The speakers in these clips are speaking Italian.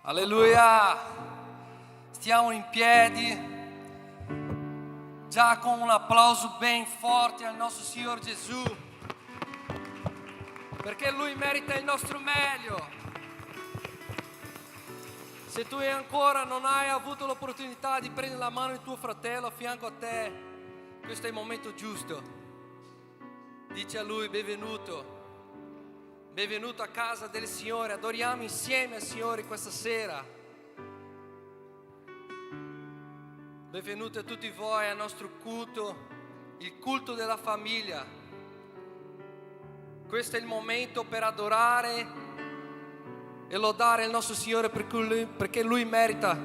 Alleluia! Stiamo in piedi, già con un applauso ben forte al nostro Signore Gesù, perché Lui merita il nostro meglio. Se tu ancora non hai avuto l'opportunità di prendere la mano di tuo fratello a fianco a te, questo è il momento giusto. Dici a Lui: benvenuto. Benvenuto a casa del Signore, adoriamo insieme al Signore questa sera. Benvenuti a tutti voi al nostro culto, il culto della famiglia. Questo è il momento per adorare e lodare il nostro Signore perché Lui merita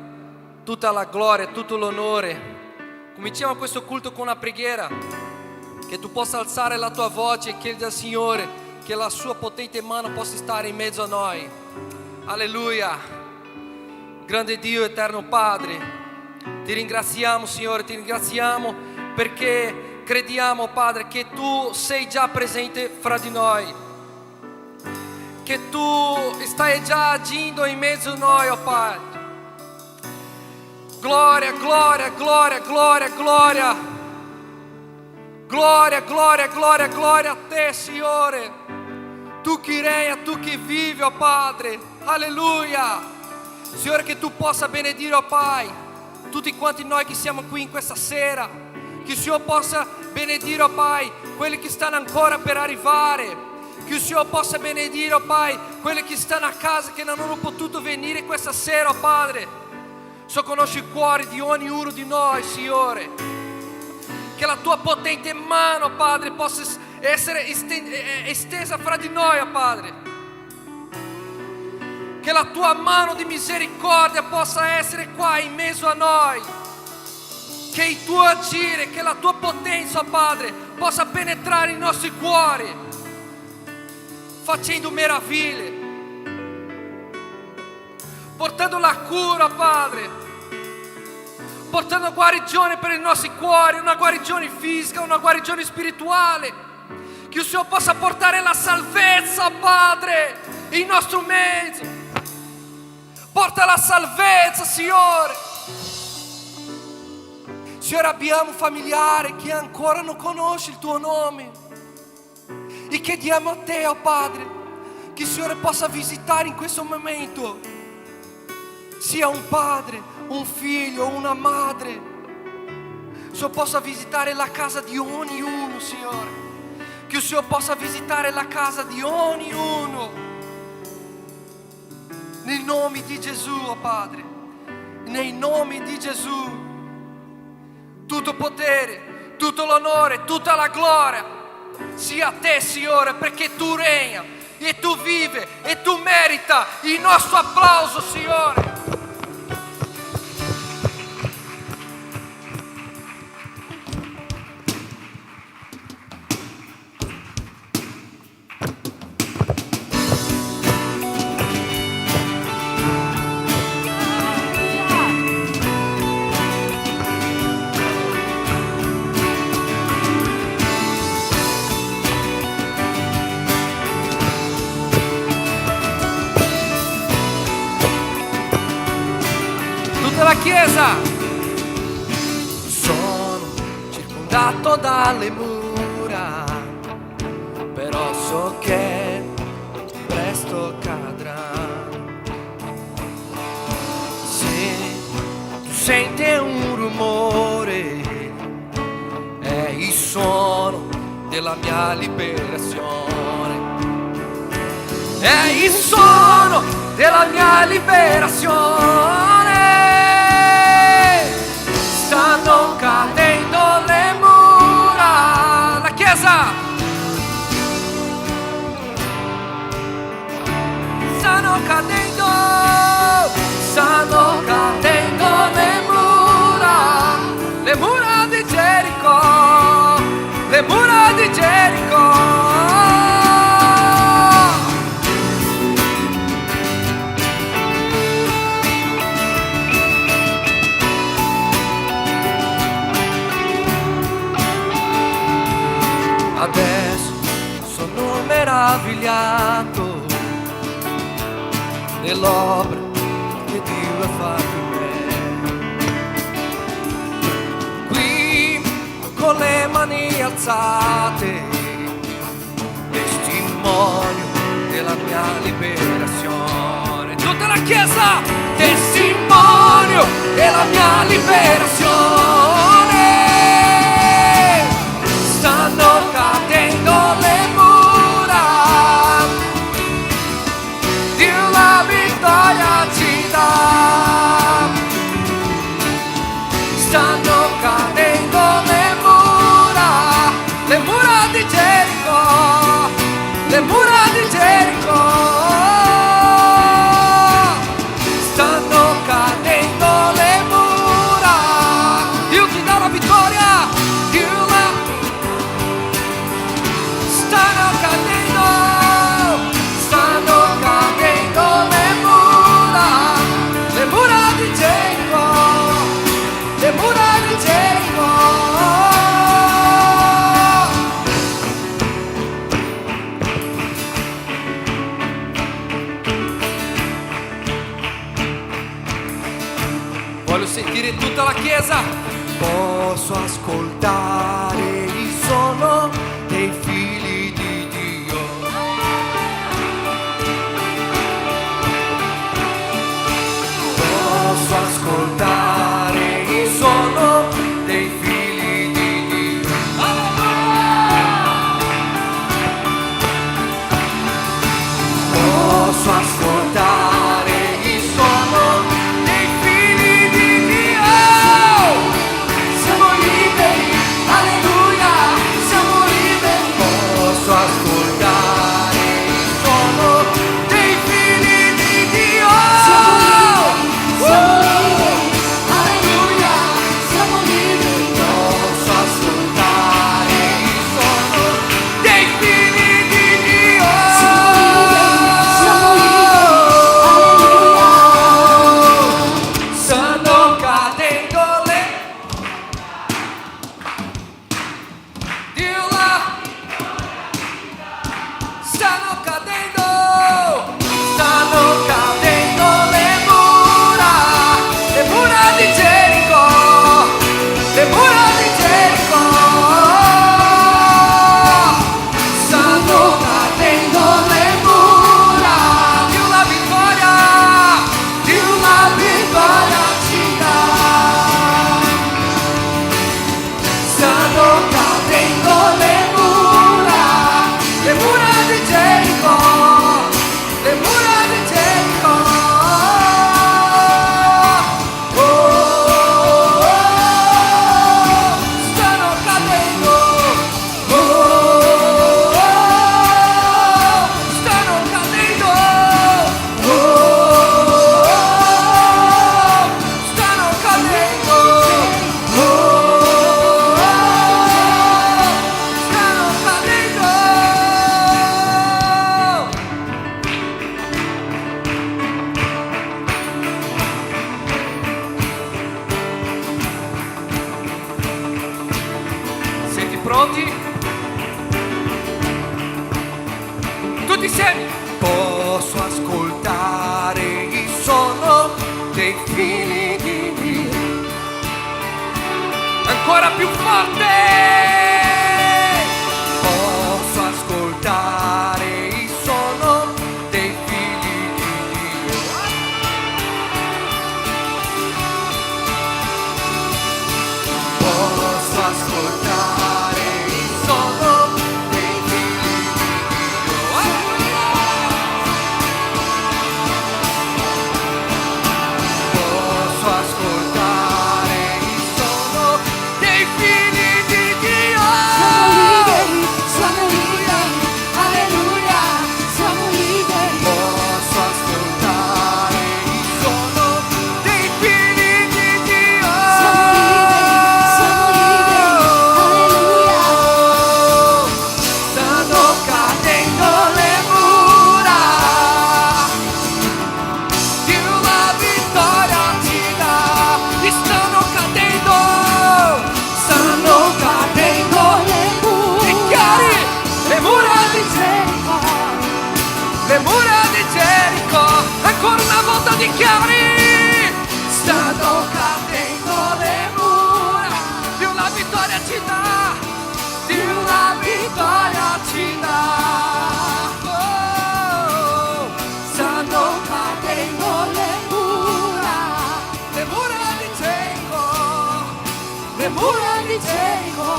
tutta la gloria, tutto l'onore. Cominciamo questo culto con una preghiera, che tu possa alzare la tua voce e chiedere al Signore che la sua potente mano possa stare in mezzo a noi. Alleluia. Grande Dio, eterno Padre, ti ringraziamo, Signore, ti ringraziamo perché crediamo, Padre, che tu sei già presente fra di noi, che tu stai già agendo in mezzo a noi, oh Padre. Gloria, gloria, gloria, gloria, gloria. Gloria, gloria, gloria, gloria a te, Signore. Tu che regna, tu che vivi, oh Padre. Alleluia. Signore, che tu possa benedire, oh Pai, tutti quanti noi che siamo qui in questa sera. Che il Signore possa benedire, oh Pai, quelli che stanno ancora per arrivare. Che il Signore possa benedire, oh Pai, quelli che stanno a casa, che non hanno potuto venire questa sera, oh Padre. So conosci il cuore di ognuno di noi, Signore. Che la tua potente mano, Padre, possa essere estesa fra di noi, oh Padre. Che la tua mano di misericordia possa essere qua in mezzo a noi. Che il tuo agire, che la tua potenza, oh Padre, possa penetrare i nostri cuori, facendo meraviglie, portando la cura, Padre, portando guarigione per i nostri cuori, una guarigione fisica, una guarigione spirituale. Che il Signore possa portare la salvezza, Padre, in nostro mezzo. Porta la salvezza, Signore. Signore, abbiamo un familiare che ancora non conosce il tuo nome e chiediamo a te, oh Padre, che il Signore possa visitare in questo momento, sia un padre, un figlio, una madre. Signore, possa visitare la casa di ognuno, Signore. Che il Signore possa visitare la casa di ognuno. Nel nome di Gesù, oh Padre. Nel nome di Gesù. Tutto potere, tutto l'onore, tutta la gloria sia a te, Signore, perché tu regna e tu vivi e tu merita il nostro applauso, Signore. La chiesa. Sono circondato dalle mura, però so che presto cadrà. Se tu senti un rumore, è il suono della mia liberazione. È il suono della mia liberazione. Stanno cadendo le mura. La chiesa. Stanno cadendo le mura di Gerico, le mura di Gerico. Adesso sono meravigliato dell'opera che Dio ha fatto in me. Qui con le mani alzate, testimonio della mia liberazione. Tutta la Chiesa, testimonio della mia liberazione. Stanno cadendo le mura, Dio la vittoria ci dà. Stanno cadendo le mura di Gerico, le mura di Gerico. Stanno cadendo le mura, Dio ti dà la vittoria, Dio la... Stanno cadendo le mura di Gerico, le mura di Gerico. Voglio sentire tutta la Chiesa. Posso ascoltare il suono dei figli di Dio. Posso ascoltare il suono dei figli di Dio. Posso ascoltare il suono dei figli di Dio. Siamo liberi, alleluia, siamo liberi. Posso ascoltare il suono dei figli di Dio. Siamo liberi, alleluia, siamo liberi. Posso ascoltare il suono dei figli di Dio. Siamo liberi, alleluia. Stanno cadendo le... Dio là. Stanno cadendo le mura di Gerico, le mura di Gerico. Stanno cadendo le mura, Dio la vittoria ci dà. Stanno cadendo le mura di Gerico, le mura di Gerico. Oh, oh, oh, stanno cadendo. Oh, oh, oh, stanno cadendo. Oh, oh, oh, stanno cadendo. Oh, oh, stanno cadendo. Siete pronti? Tutti insieme. Posso ascoltare il suono dei figli di Dio. Ancora più forte. Posso ascoltare il suono dei figli di Dio. Posso ascoltare il suono dei figli di Dio. Posso ascoltare il suono dei figli di Dio. Siamo liberi, alleluia, siamo liberi. Posso ascoltare il suono dei figli di Dio. Siamo liberi, alleluia. Stanno cadendo le mura, Dio la vittoria ci dà. E stanno cadendo Le mura, Dichiari, le mura di Gerico, Gerico, le mura di Gerico. tengo. Ancora una volta dichiari, stanno cadendo le mura, di una vittoria ci dà, di una vittoria ci dà. Oh, Stanno cadendo le mura di Gerico, di Gerico.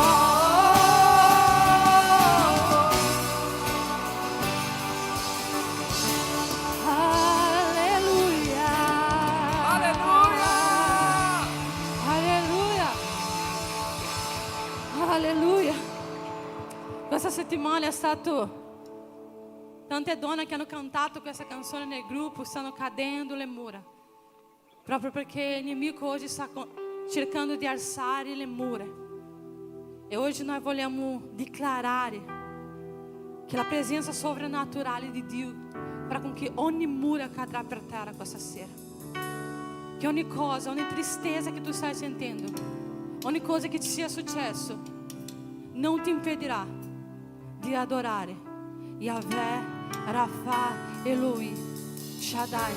Alleluia. alleluia. Alleluia. Alleluia. Questa settimana è stato tante donne che hanno cantato questa canzone nel gruppo, stanno cadendo le mura, proprio perché il nemico oggi sta cercando di alzare le mura. E oggi noi vogliamo dichiarare che la presenza sovrannaturale di Dio farà con che ogni mura cadrà per terra questa sera. Che ogni cosa, ogni tristezza che tu stai sentendo, ogni cosa che ti sia successo, non ti impedirà di adorare Yahweh, Rafa, Elohim, Shaddai.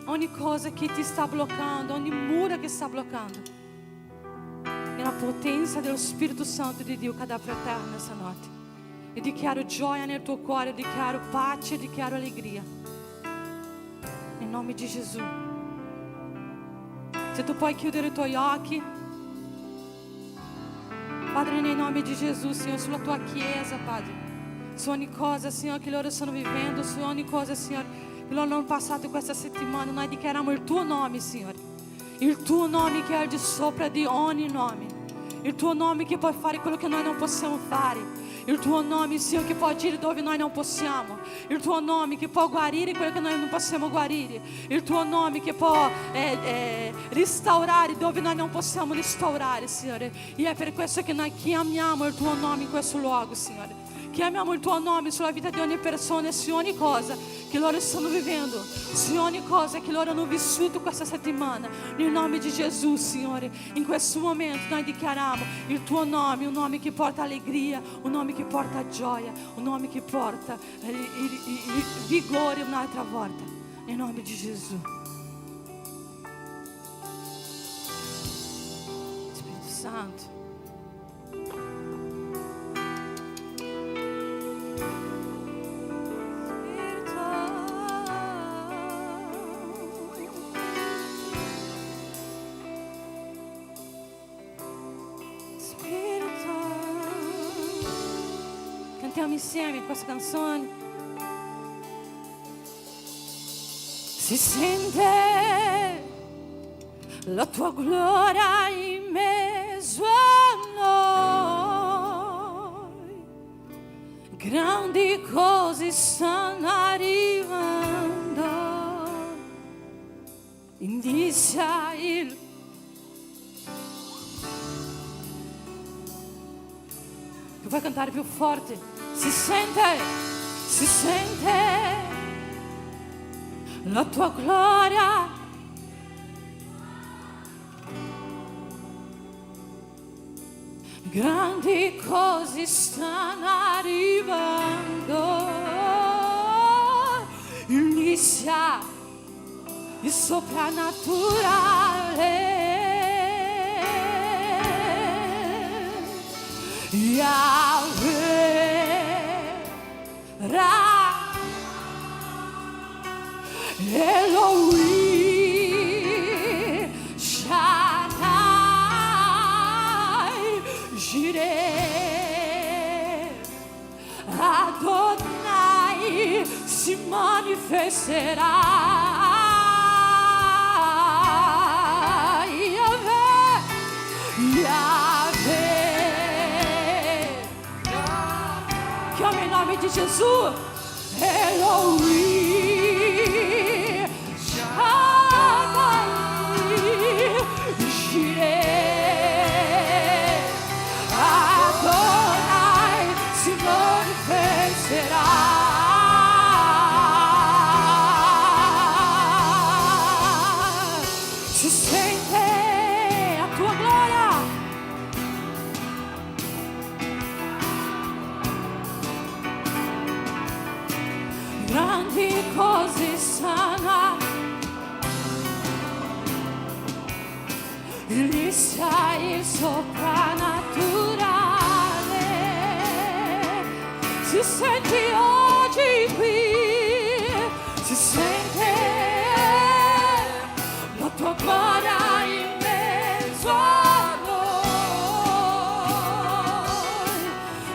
Ogni cosa che ti sta bloccando, ogni muro che sta bloccando, nella potenza dello Spirito Santo di Dio cadrà per terra nessa notte. Io dichiaro gioia nel tuo cuore, io dichiaro pace, io dichiaro allegria. Nel nome di Gesù. Se tu puoi chiudere i tuoi occhi, Padre, nel nome di Gesù, Signore, sulla tua chiesa, Padre, su ogni cosa, Signore, che loro stanno vivendo, su ogni cosa, Signore, che loro hanno passato questa settimana, noi dichiariamo il tuo nome, Signore, il tuo nome che è al di sopra di ogni nome, il tuo nome che può fare quello che noi non possiamo fare, il tuo nome, Signore, che può agire dove noi non possiamo, il tuo nome che può guarire quello che noi non possiamo guarire, il tuo nome che può restaurare dove noi non possiamo restaurare, Signore. E è per questo che noi chiamiamo il tuo nome in questo luogo, Signore. Chiamiamo il tuo nome sulla vita di ogni persona, su ogni cosa che loro stanno vivendo, su ogni cosa che loro hanno vissuto questa settimana. Nel nome di Gesù, Signore, in questo momento noi dichiariamo il tuo nome, un nome che porta allegria, un nome che porta gioia, un nome che porta il vigore un'altra volta. Nel nome di Gesù. Spirito Santo. Cantiamo insieme questa canzone. Si sente la tua gloria in mezzo a noi, grandi cose stanno arrivando, inizia il puoi cantare più forte. Si sente la tua gloria, grandi cose stanno arrivando, inizia il soprannaturale. Yahweh, Ra, Elohim, Shaddai, Jireh, Adonai si manifesterà. Yahweh, Yahweh. Chiama il nome di Gesù. Elohim, Shaddai, Jireh, Adonai si manifesterà. Si sente la tua gloria. Grande grandi cose sana. Gli sai il soprannaturale. Si sente oggi qui, si sente la tua gloria in mezzo a noi.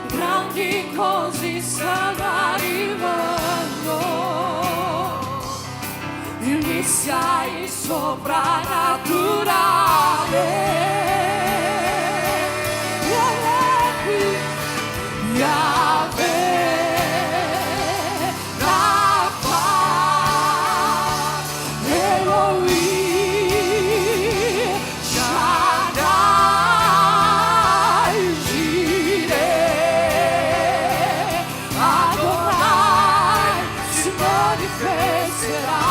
Grandi cose stanno arrivando. Gli sai soprannaturale. Yahweh, Rapha, Elohim, Shaddai, Jireh, Adonai, si manifesterà.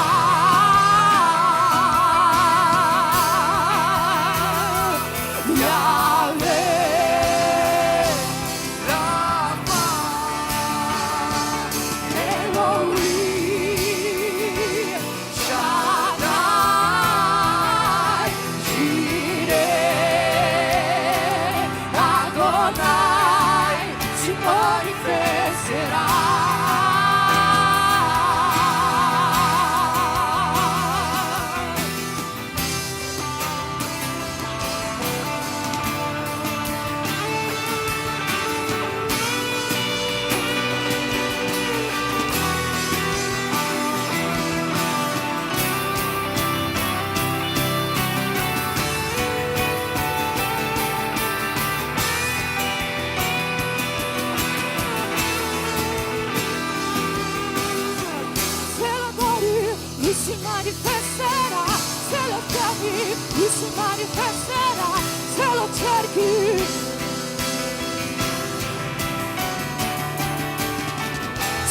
Lui si manifesterà, se lo cerchi.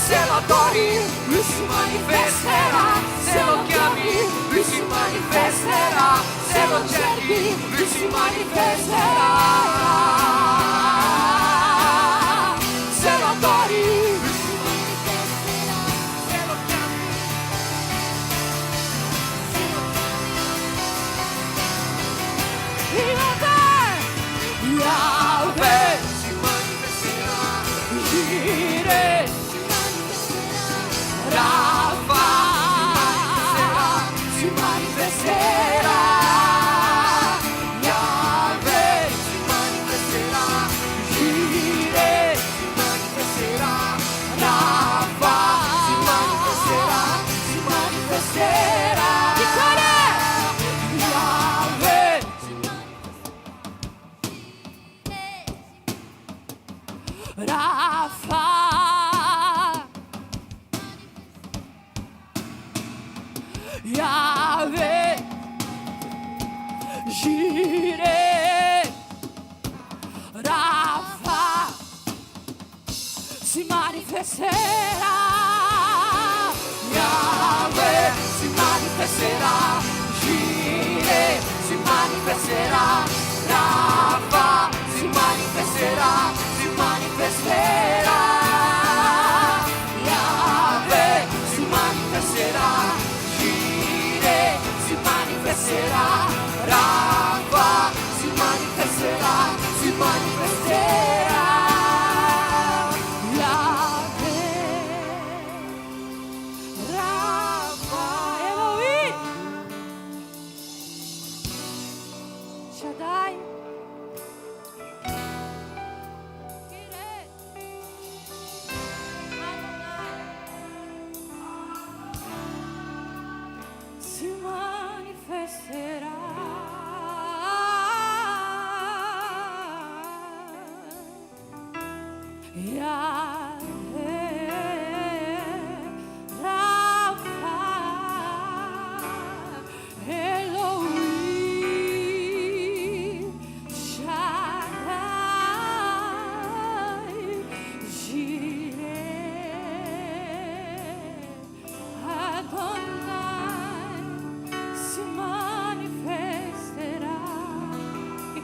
Se lo adori, lui si manifesterà, se lo chiami, lui si manifesterà, se lo cerchi, lui si manifesterà. Se lo adori, lui si manifesterà, se lo chiami. Yahweh si manifesterà, Jireh si manifesterà, Rapha si manifesterà, Yahweh si manifesterà, Jireh si manifesterà, Rapha si manifesterà, si manifesterà. Rapha, Yahweh, Jireh, Rapha, si manifesterà. Yahweh si manifesterà, Jireh si manifesterà, Rapha si manifesterà. Manifesterà, Yahweh si manifesterà, Jireh si manifesterà, Rapha si manifesterà, si manifesterà, Yahweh, Rapha, Elohim, Shaddai.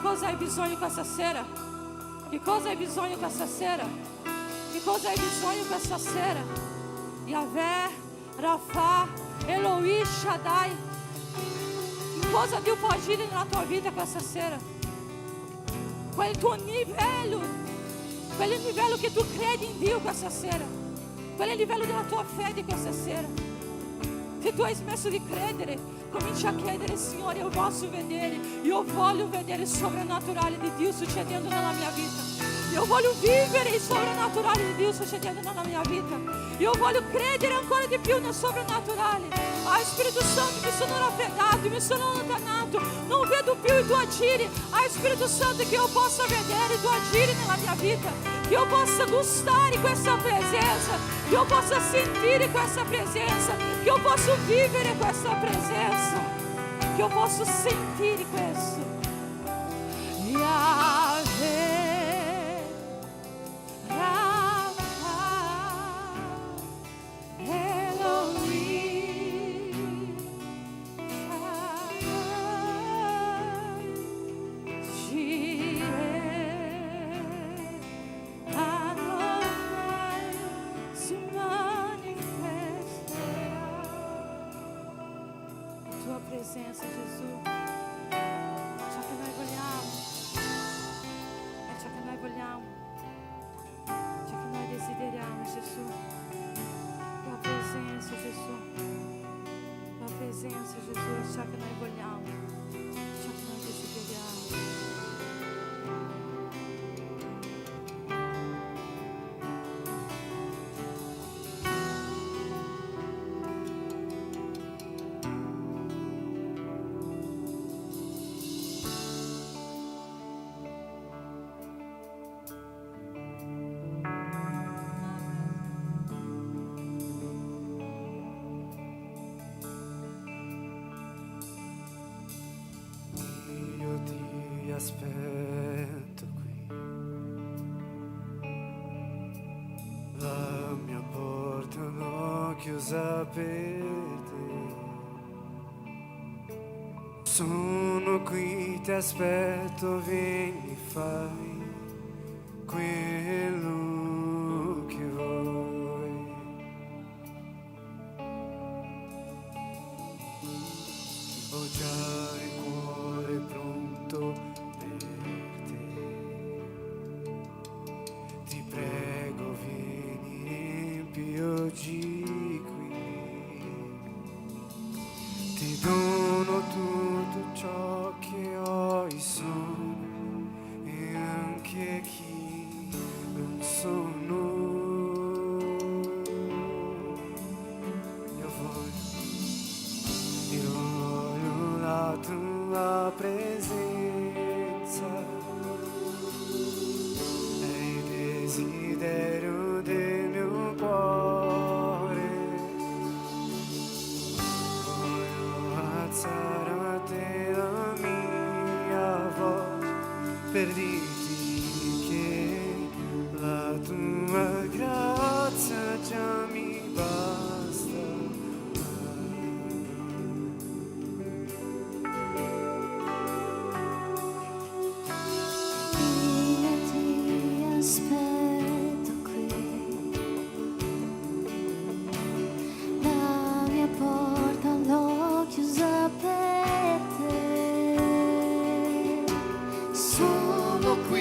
cosa hai bisogno questa sera? Che cosa hai bisogno questa sera? Che cosa hai bisogno questa sera? Yahweh, Rafa, Elohim, Shaddai. Cosa Dio può agire nella tua vita questa sera? Quel tuo livello, quel livello che tu credi in Dio questa sera, quel livello della tua fede questa sera. Se tu hai smesso di credere, comincia a chiedere: Signore, io voglio vedere il sovrannaturale di Dio succedendo nella mia vita. Io voglio vivere il sovrannaturale di Dio succedendo nella mia vita. Io voglio credere ancora di più nel sovrannaturale. Spirito Santo, mi sono raffreddato, mi sono allontanato, non vedo più i tuoi agiri. Spirito Santo, che io possa vedere i tuoi agiri nella mia vita, che io possa gustare questa presenza, che io possa sentire questa presenza, che io possa vivere questa presenza, che io possa sentire questo. Yahweh. Presença, Jesus, ciò che noi vogliamo, è ciò che noi vogliamo, ciò che noi desideriamo, Gesù. Tua presença, Gesù, tua presença, Gesù, è ciò che noi vogliamo, ciò che noi desideriamo. Aspetto qui, la mia porta l'ho chiusa per te. Sono qui, ti aspetto, vieni, fai quello che vuoi. Ho già il cuore pronto. Oggi qui ti dono tutto ciò che ho e sono, e anche chi non sono. Io voglio la tua presenza, è il desiderio del mio cuore. Sarà te la mia voce per dirti che la tua grazia già mi basta. Io ti aspetto qui, la mia porta l'ho chiusa per te. Sono qui,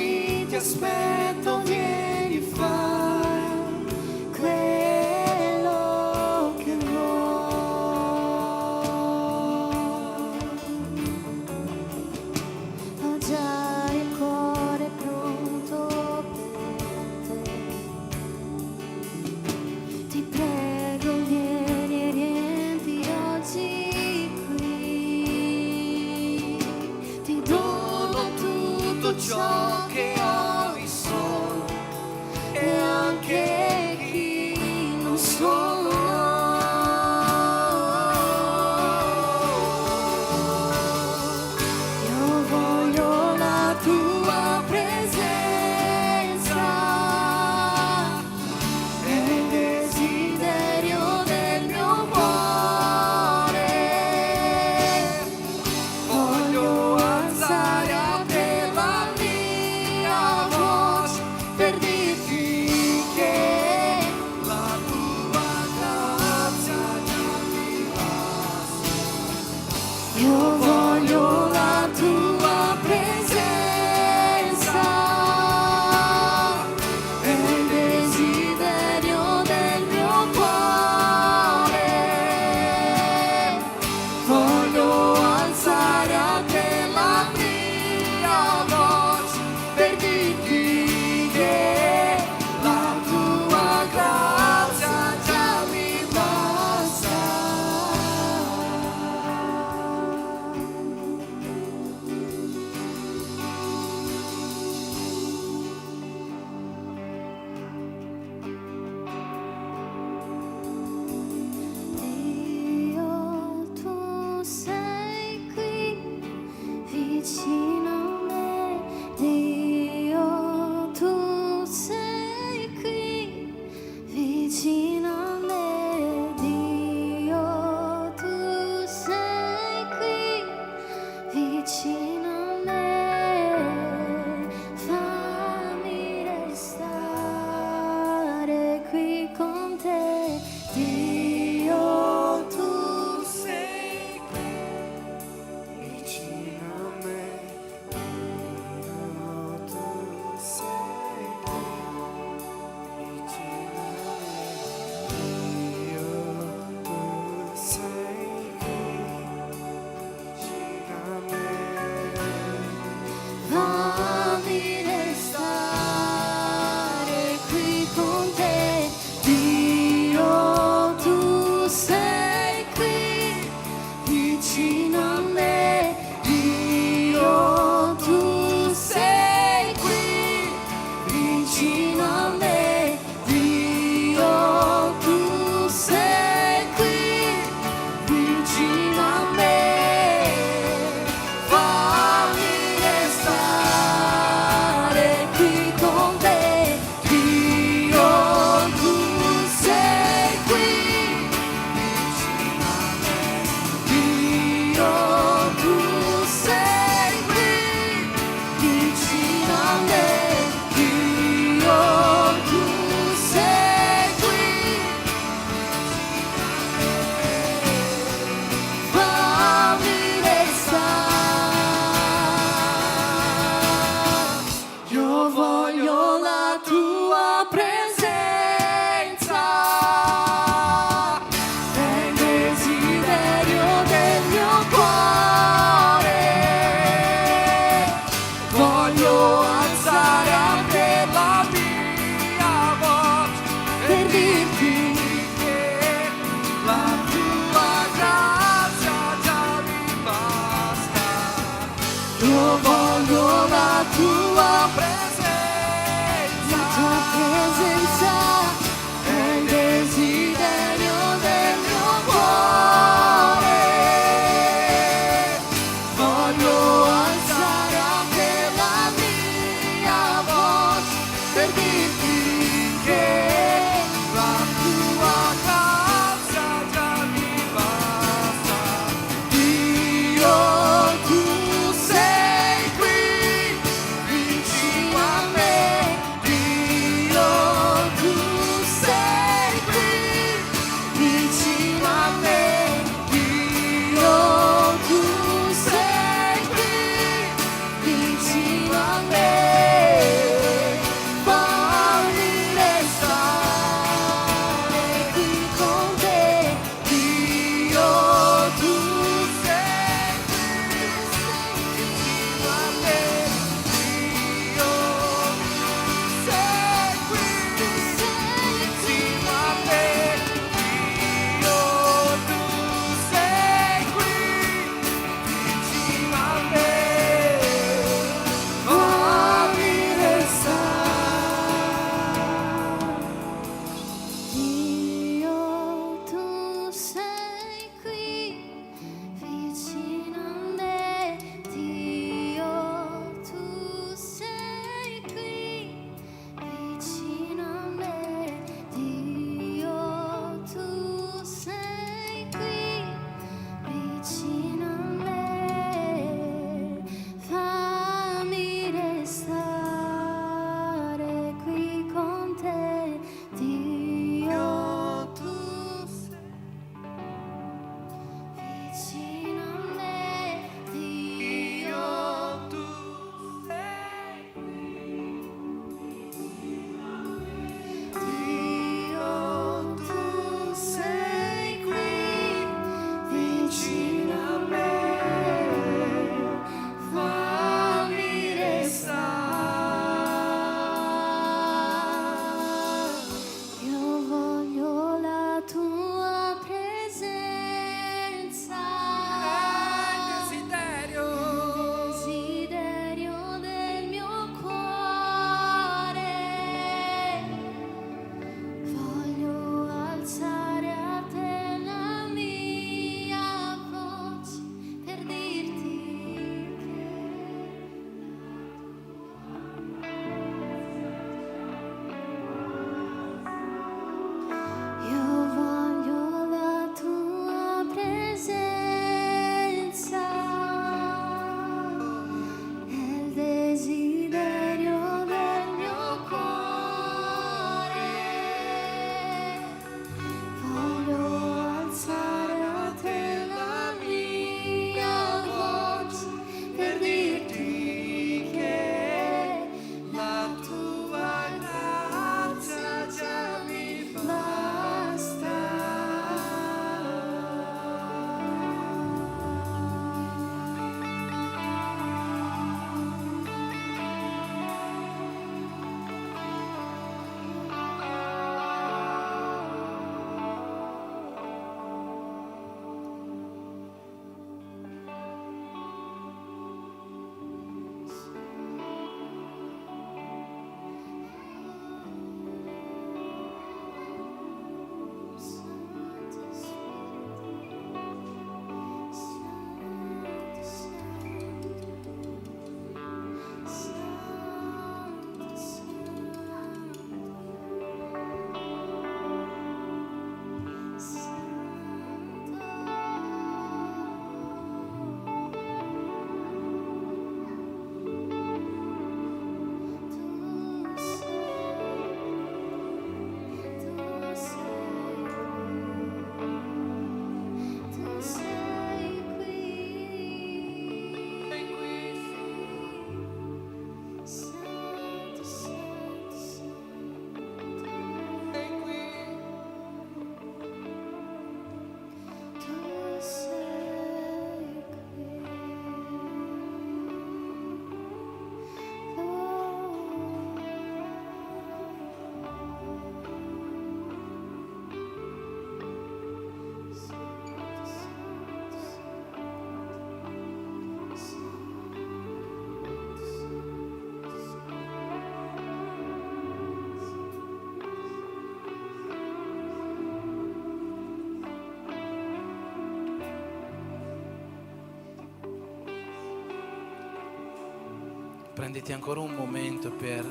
Prenditi ancora un momento per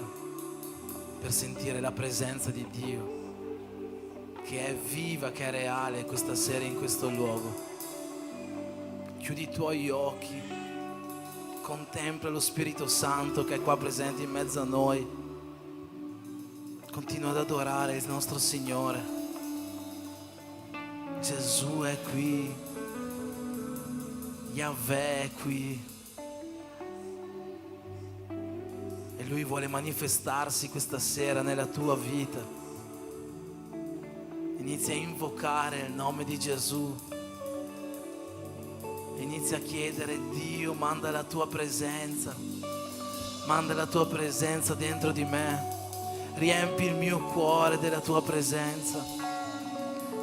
sentire la presenza di Dio, che è viva, che è reale questa sera in questo luogo. Chiudi i tuoi occhi, contempla lo Spirito Santo che è qua presente in mezzo a noi. Continua ad adorare il nostro Signore. Gesù è qui, Yahweh è qui. E Lui vuole manifestarsi questa sera nella tua vita. Inizia a invocare il nome di Gesù. Inizia a chiedere: Dio, manda la tua presenza. Manda la tua presenza dentro di me. Riempi il mio cuore della tua presenza.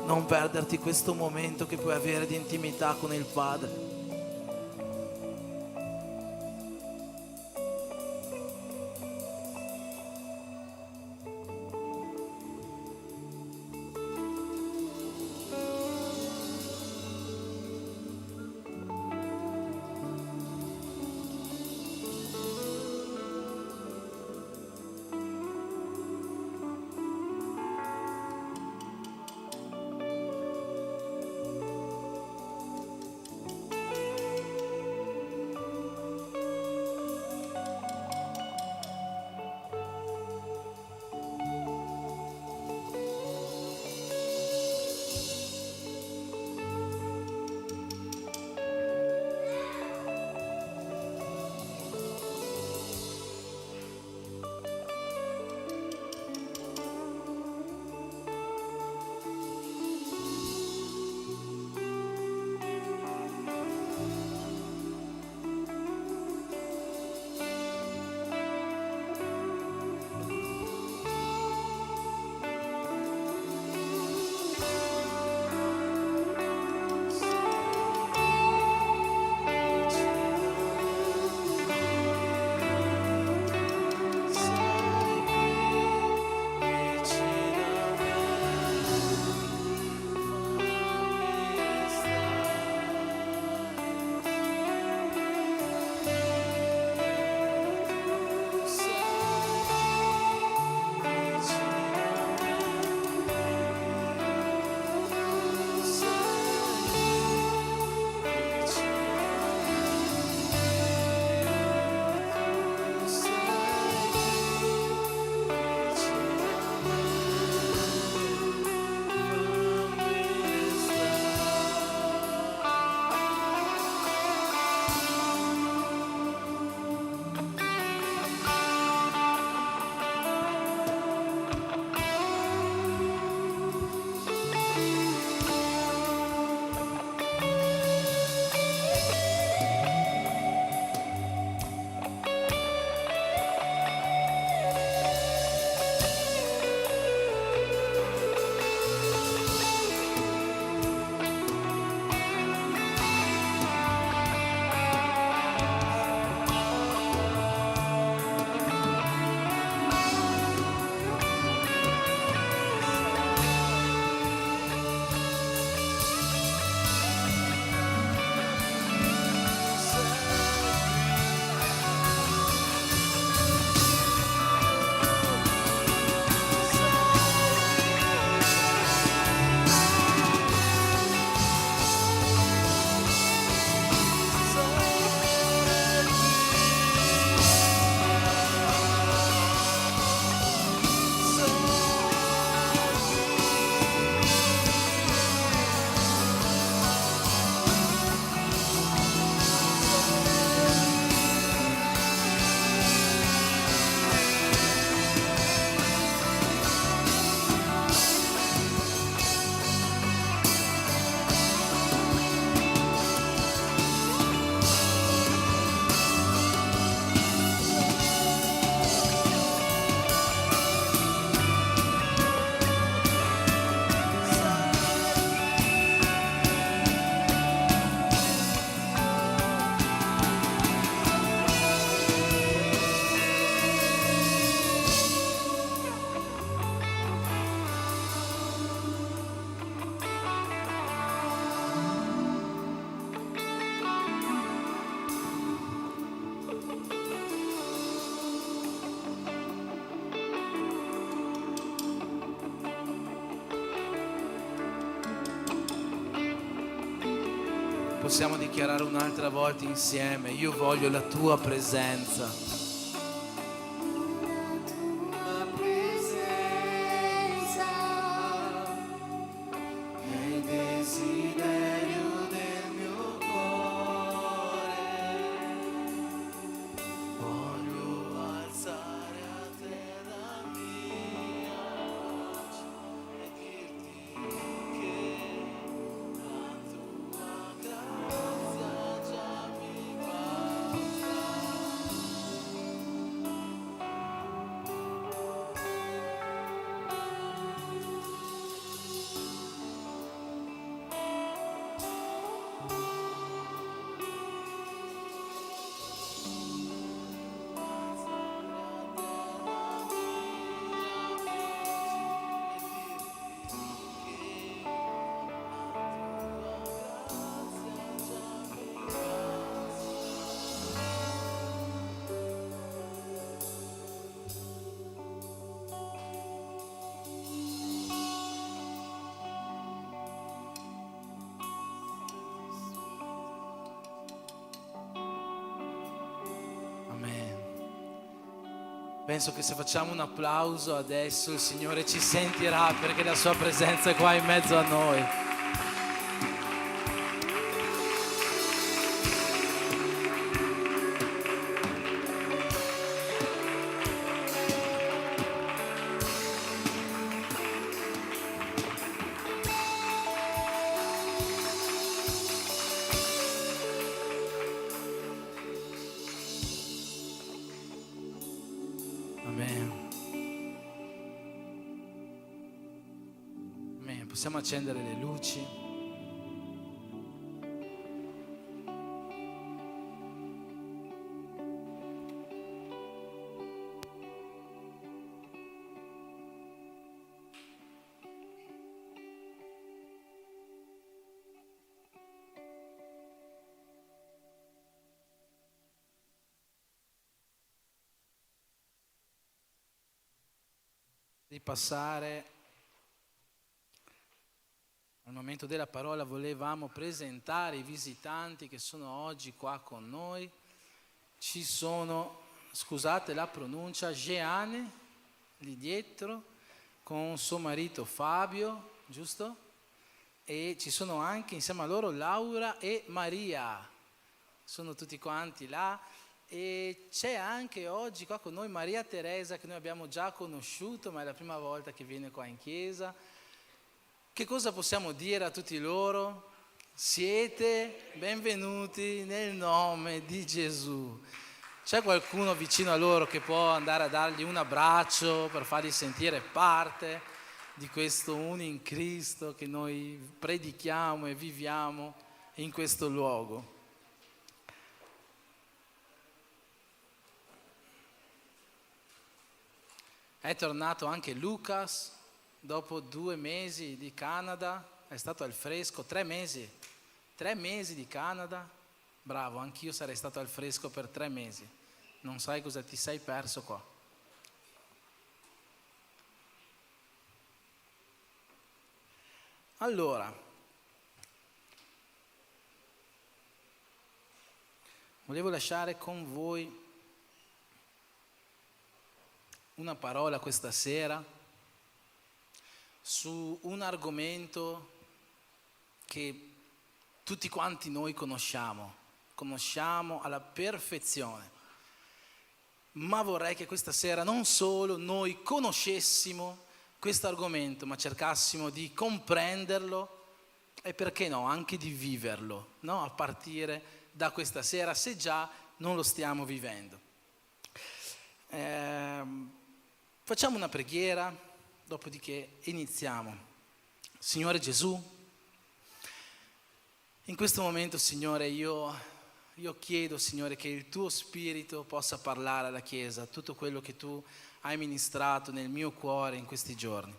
Non perderti questo momento che puoi avere di intimità con il Padre. possiamo dichiarare un'altra volta insieme: io voglio la tua presenza. Penso che se facciamo un applauso adesso il Signore ci sentirà, perché la sua presenza è qua in mezzo a noi. Possiamo accendere le luci. Di passare al momento della parola, volevamo presentare i visitanti che sono oggi qua con noi. Ci sono, scusate la pronuncia, Jeanne lì dietro con suo marito Fabio, giusto? E ci sono anche insieme a loro Laura e Maria, sono tutti quanti là. E c'è anche oggi qua con noi Maria Teresa, che noi abbiamo già conosciuto, ma è la prima volta che viene qua in chiesa. Che cosa possiamo dire a tutti loro? Siete benvenuti nel nome di Gesù. C'è qualcuno vicino a loro che può andare a dargli un abbraccio per farli sentire parte di questo uno in Cristo che noi predichiamo e viviamo in questo luogo? È tornato anche Lucas. Dopo 2 mesi di Canada, è stato al fresco, 3 mesi di Canada, bravo, anch'io sarei stato al fresco per 3 mesi, non sai cosa ti sei perso qua. Allora, volevo lasciare con voi una parola questa sera su un argomento che tutti quanti noi conosciamo alla perfezione, ma vorrei che questa sera non solo noi conoscessimo questo argomento, ma cercassimo di comprenderlo e perché no, anche di viverlo, no? A partire da questa sera, se già non lo stiamo vivendo. Facciamo una preghiera. Dopodiché iniziamo. Signore Gesù, in questo momento, Signore, io chiedo, Signore, che il tuo Spirito possa parlare alla Chiesa, tutto quello che tu hai ministrato nel mio cuore in questi giorni.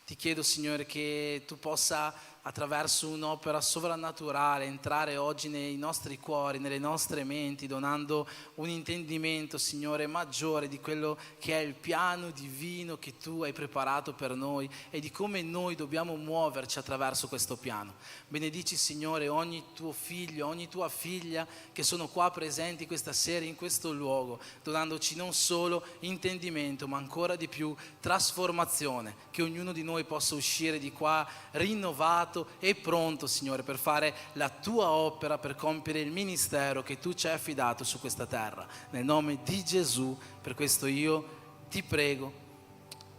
Ti chiedo, Signore, che tu possa attraverso un'opera sovrannaturale, entrare oggi nei nostri cuori, nelle nostre menti, donando un intendimento, Signore, maggiore di quello che è il piano divino che Tu hai preparato per noi e di come noi dobbiamo muoverci attraverso questo piano. Benedici, Signore, ogni Tuo figlio, ogni Tua figlia che sono qua presenti questa sera in questo luogo, donandoci non solo intendimento, ma ancora di più trasformazione, che ognuno di noi possa uscire di qua rinnovato e pronto, Signore, per fare la Tua opera, per compiere il ministero che Tu ci hai affidato su questa terra. Nel nome di Gesù, per questo io ti prego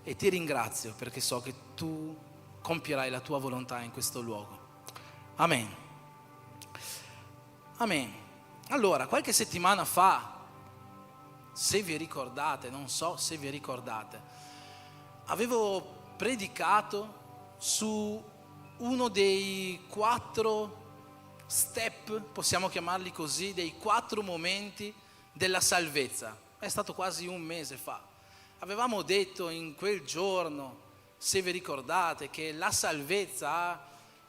e ti ringrazio, perché so che Tu compierai la Tua volontà in questo luogo. Amen. Amen. Allora, qualche settimana fa, se vi ricordate, non so se vi ricordate, avevo predicato su uno dei 4 step, possiamo chiamarli così, dei 4 momenti della salvezza. È stato quasi un mese fa. Avevamo detto in quel giorno, se vi ricordate, che la salvezza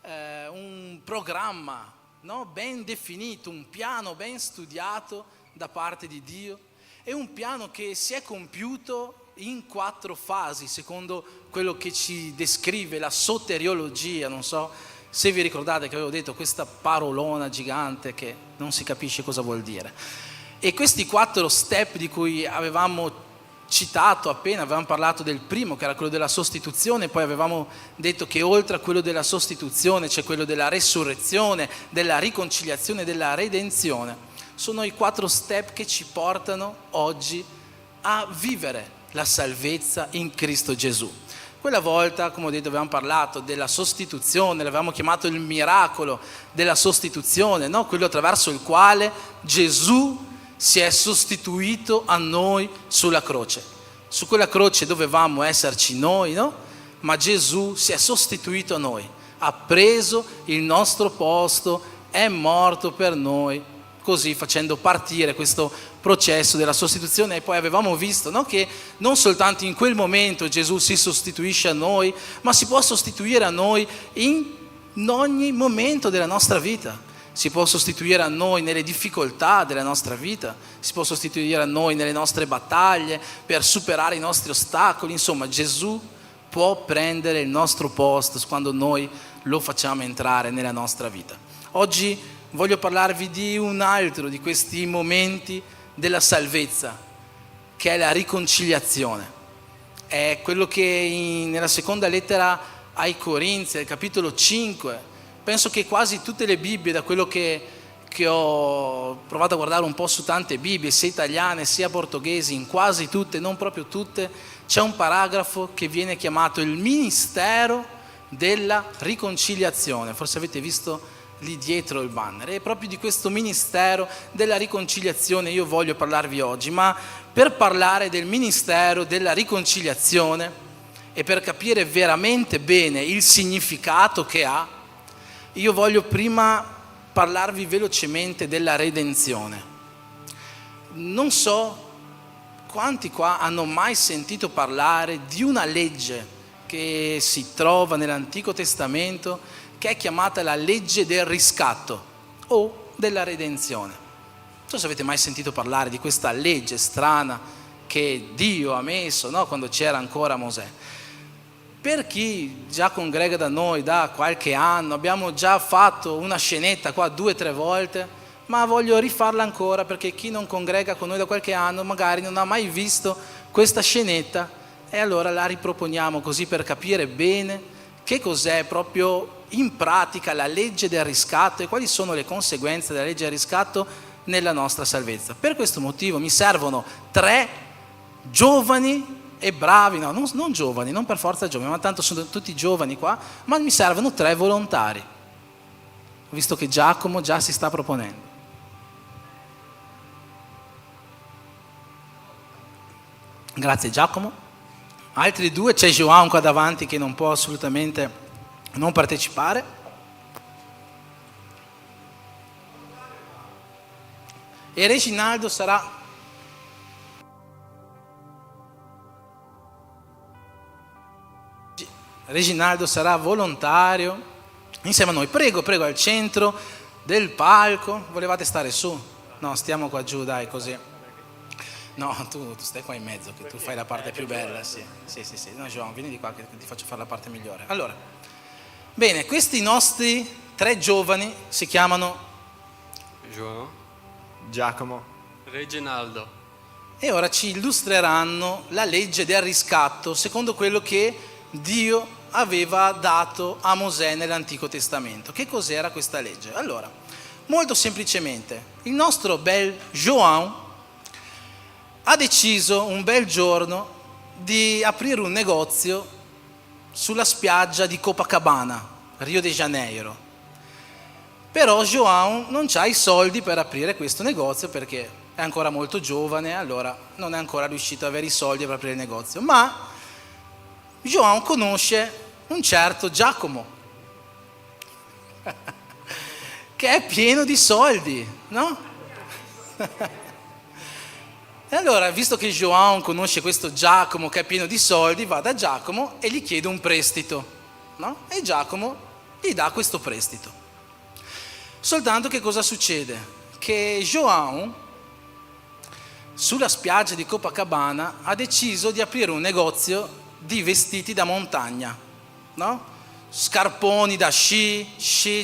ha un programma, no? Ben definito, un piano ben studiato da parte di Dio. È un piano che si è compiuto in 4 fasi, secondo quello che ci descrive la soteriologia. Non so se vi ricordate che avevo detto questa parolona gigante che non si capisce cosa vuol dire. E questi 4 step di cui avevamo citato appena, avevamo parlato del primo, che era quello della sostituzione, poi avevamo detto che oltre a quello della sostituzione c'è quello della resurrezione, della riconciliazione, della redenzione. Sono i 4 step che ci portano oggi a vivere la salvezza in Cristo Gesù. Quella volta, come ho detto, avevamo parlato della sostituzione, l'avevamo chiamato il miracolo della sostituzione, no? Quello attraverso il quale Gesù si è sostituito a noi sulla croce. Su quella croce dovevamo esserci noi, no? Ma Gesù si è sostituito a noi, ha preso il nostro posto, è morto per noi, così facendo partire questo processo della sostituzione. E poi avevamo visto, no, che non soltanto in quel momento Gesù si sostituisce a noi, ma si può sostituire a noi in ogni momento della nostra vita. Si può sostituire a noi nelle difficoltà della nostra vita, si può sostituire a noi nelle nostre battaglie per superare i nostri ostacoli. Insomma, Gesù può prendere il nostro posto quando noi lo facciamo entrare nella nostra vita. Oggi voglio parlarvi di un altro di questi momenti della salvezza, che è la riconciliazione. È quello che nella seconda lettera ai Corinzi, al capitolo 5, penso che quasi tutte le Bibbie, da quello che ho provato a guardare un po' su tante Bibbie, sia italiane sia portoghesi, in quasi tutte, non proprio tutte, c'è un paragrafo che viene chiamato il ministero della riconciliazione. Forse avete visto lì dietro il banner. E proprio di questo ministero della riconciliazione io voglio parlarvi oggi. Ma per parlare del ministero della riconciliazione e per capire veramente bene il significato che ha, io voglio prima parlarvi velocemente della redenzione. Non so quanti qua hanno mai sentito parlare di una legge che si trova nell'Antico Testamento, che è chiamata la legge del riscatto o della redenzione. Non so se avete mai sentito parlare di questa legge strana che Dio ha messo, no? Quando c'era ancora Mosè. Per chi già congrega da noi da qualche anno, abbiamo già fatto una scenetta qua 2 o 3 volte, ma voglio rifarla ancora perché chi non congrega con noi da qualche anno magari non ha mai visto questa scenetta, e allora la riproponiamo così per capire bene che cos'è proprio in pratica la legge del riscatto e quali sono le conseguenze della legge del riscatto nella nostra salvezza. Per questo motivo mi servono 3 giovani e bravi, no, non giovani, non per forza giovani, ma tanto sono tutti giovani qua, ma mi servono 3 volontari. Ho visto che Giacomo già si sta proponendo. Grazie Giacomo. Altri 2, c'è João qua davanti che non può assolutamente non partecipare. E Reginaldo sarà volontario insieme a noi. Prego, al centro del palco. Volevate stare su? No, stiamo qua giù, dai, così. No, tu stai qua in mezzo, che tu fai la parte più bella, sì. No, João, vieni di qua che ti faccio fare la parte migliore. Allora, bene, questi nostri 3 giovani si chiamano João, Giacomo, Reginaldo. e ora ci illustreranno la legge del riscatto secondo quello che Dio aveva dato a Mosè nell'Antico Testamento. Che cos'era questa legge? Allora, molto semplicemente, il nostro bel João ha deciso un bel giorno di aprire un negozio sulla spiaggia di Copacabana, Rio de Janeiro. Però João non ha i soldi per aprire questo negozio perché è ancora molto giovane, allora non è ancora riuscito ad avere i soldi per aprire il negozio. Ma João conosce un certo Giacomo, che è pieno di soldi, no? E allora, visto che João conosce questo Giacomo che è pieno di soldi, va da Giacomo e gli chiede un prestito, no? E Giacomo gli dà questo prestito. Soltanto che cosa succede? Che João, sulla spiaggia di Copacabana, ha deciso di aprire un negozio di vestiti da montagna, no? Scarponi da sci,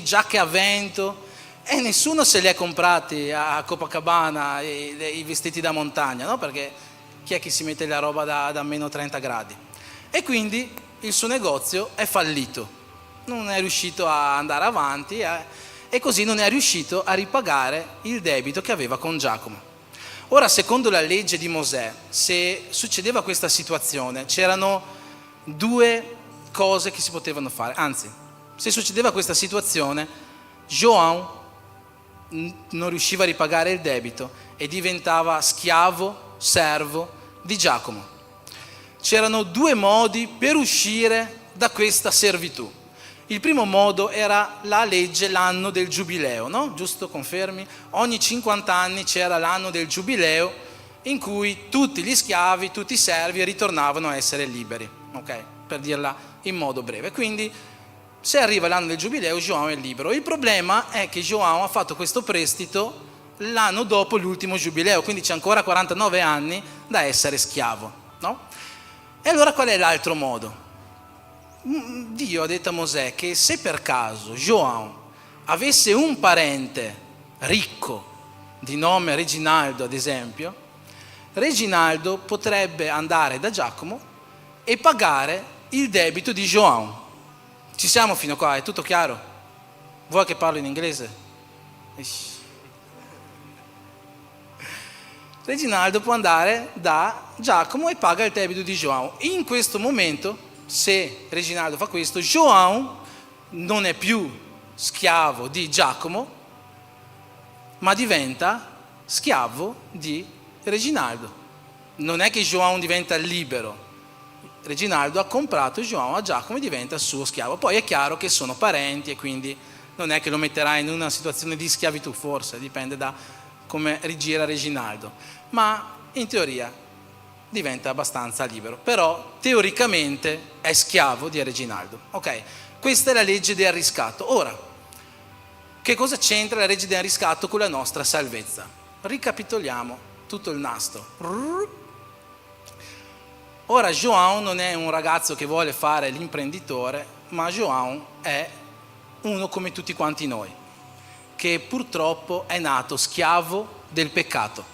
giacche a vento, e nessuno se li ha comprati a Copacabana i vestiti da montagna, no? Perché chi è che si mette la roba da meno 30 gradi? E quindi il suo negozio è fallito, non è riuscito a andare avanti e così non è riuscito a ripagare il debito che aveva con Giacomo. Ora, secondo la legge di Mosè, se succedeva questa situazione, c'erano 2 cose che si potevano fare. Anzi, se succedeva questa situazione, João non riusciva a ripagare il debito e diventava schiavo, servo di Giacomo. C'erano 2 modi per uscire da questa servitù. Il primo modo era la legge, l'anno del giubileo, no? Giusto, confermi? Ogni 50 anni c'era l'anno del giubileo in cui tutti gli schiavi, tutti i servi ritornavano a essere liberi, ok? Per dirla in modo breve. Quindi se arriva l'anno del giubileo, João è libero. Il problema è che João ha fatto questo prestito l'anno dopo l'ultimo giubileo, quindi c'è ancora 49 anni da essere schiavo, no? E allora qual è l'altro modo? Dio ha detto a Mosè che se per caso João avesse un parente ricco di nome Reginaldo, ad esempio, Reginaldo potrebbe andare da Giacomo e pagare il debito di João. Ci siamo fino a qua, è tutto chiaro? Vuoi che parlo in inglese? Reginaldo può andare da Giacomo e paga il debito di João. In questo momento, se Reginaldo fa questo, João non è più schiavo di Giacomo, ma diventa schiavo di Reginaldo. Non è che João diventa libero. Reginaldo ha comprato João a Giacomo e diventa suo schiavo. Poi è chiaro che sono parenti e quindi non è che lo metterà in una situazione di schiavitù, forse, dipende da come rigira Reginaldo. Ma in teoria diventa abbastanza libero. Però teoricamente è schiavo di Reginaldo. Ok? Questa è la legge del riscatto. Ora, che cosa c'entra la legge del riscatto con la nostra salvezza? Ricapitoliamo tutto il nastro. Ora João non è un ragazzo che vuole fare l'imprenditore, ma João è uno come tutti quanti noi, che purtroppo è nato schiavo del peccato,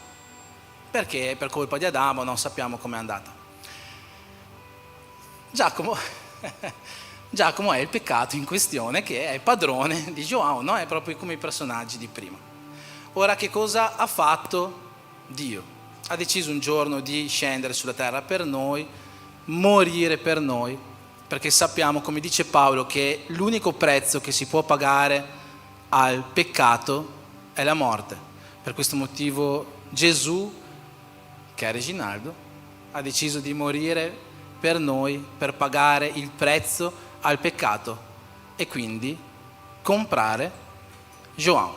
perché per colpa di Adamo non sappiamo com'è andata. Giacomo è il peccato in questione, che è padrone di João, no? È proprio come i personaggi di prima. Ora, che cosa ha fatto Dio? Ha deciso un giorno di scendere sulla terra per noi, morire per noi, perché sappiamo, come dice Paolo, che l'unico prezzo che si può pagare al peccato è la morte. Per questo motivo Gesù, che è Reginaldo, ha deciso di morire per noi, per pagare il prezzo al peccato e quindi comprare João.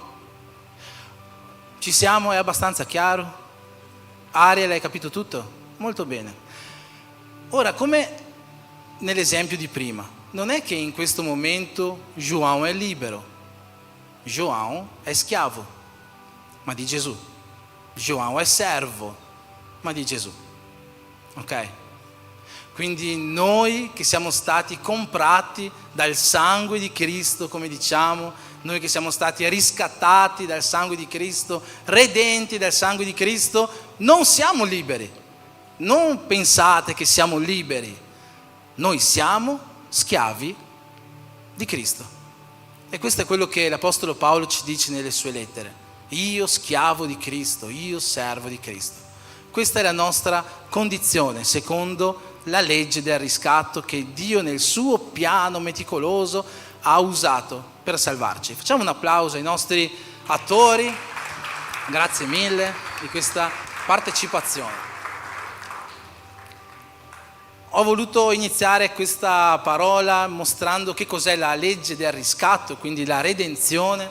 Ci siamo? È abbastanza chiaro? Ariel, hai capito tutto? Molto bene. Ora, come nell'esempio di prima, non è che in questo momento João è libero. João è schiavo, ma di Gesù. João è servo, ma di Gesù. Ok? Quindi noi che siamo stati comprati dal sangue di Cristo, come diciamo, noi che siamo stati riscattati dal sangue di Cristo, redenti dal sangue di Cristo, non siamo liberi. Non pensate che siamo liberi. Noi siamo schiavi di Cristo. E questo è quello che l'Apostolo Paolo ci dice nelle sue lettere. Io schiavo di Cristo, io servo di Cristo. Questa è la nostra condizione, secondo la legge del riscatto che Dio nel suo piano meticoloso ha usato per salvarci. Facciamo un applauso ai nostri attori, grazie mille di questa partecipazione. Ho voluto iniziare questa parola mostrando che cos'è la legge del riscatto, quindi la redenzione,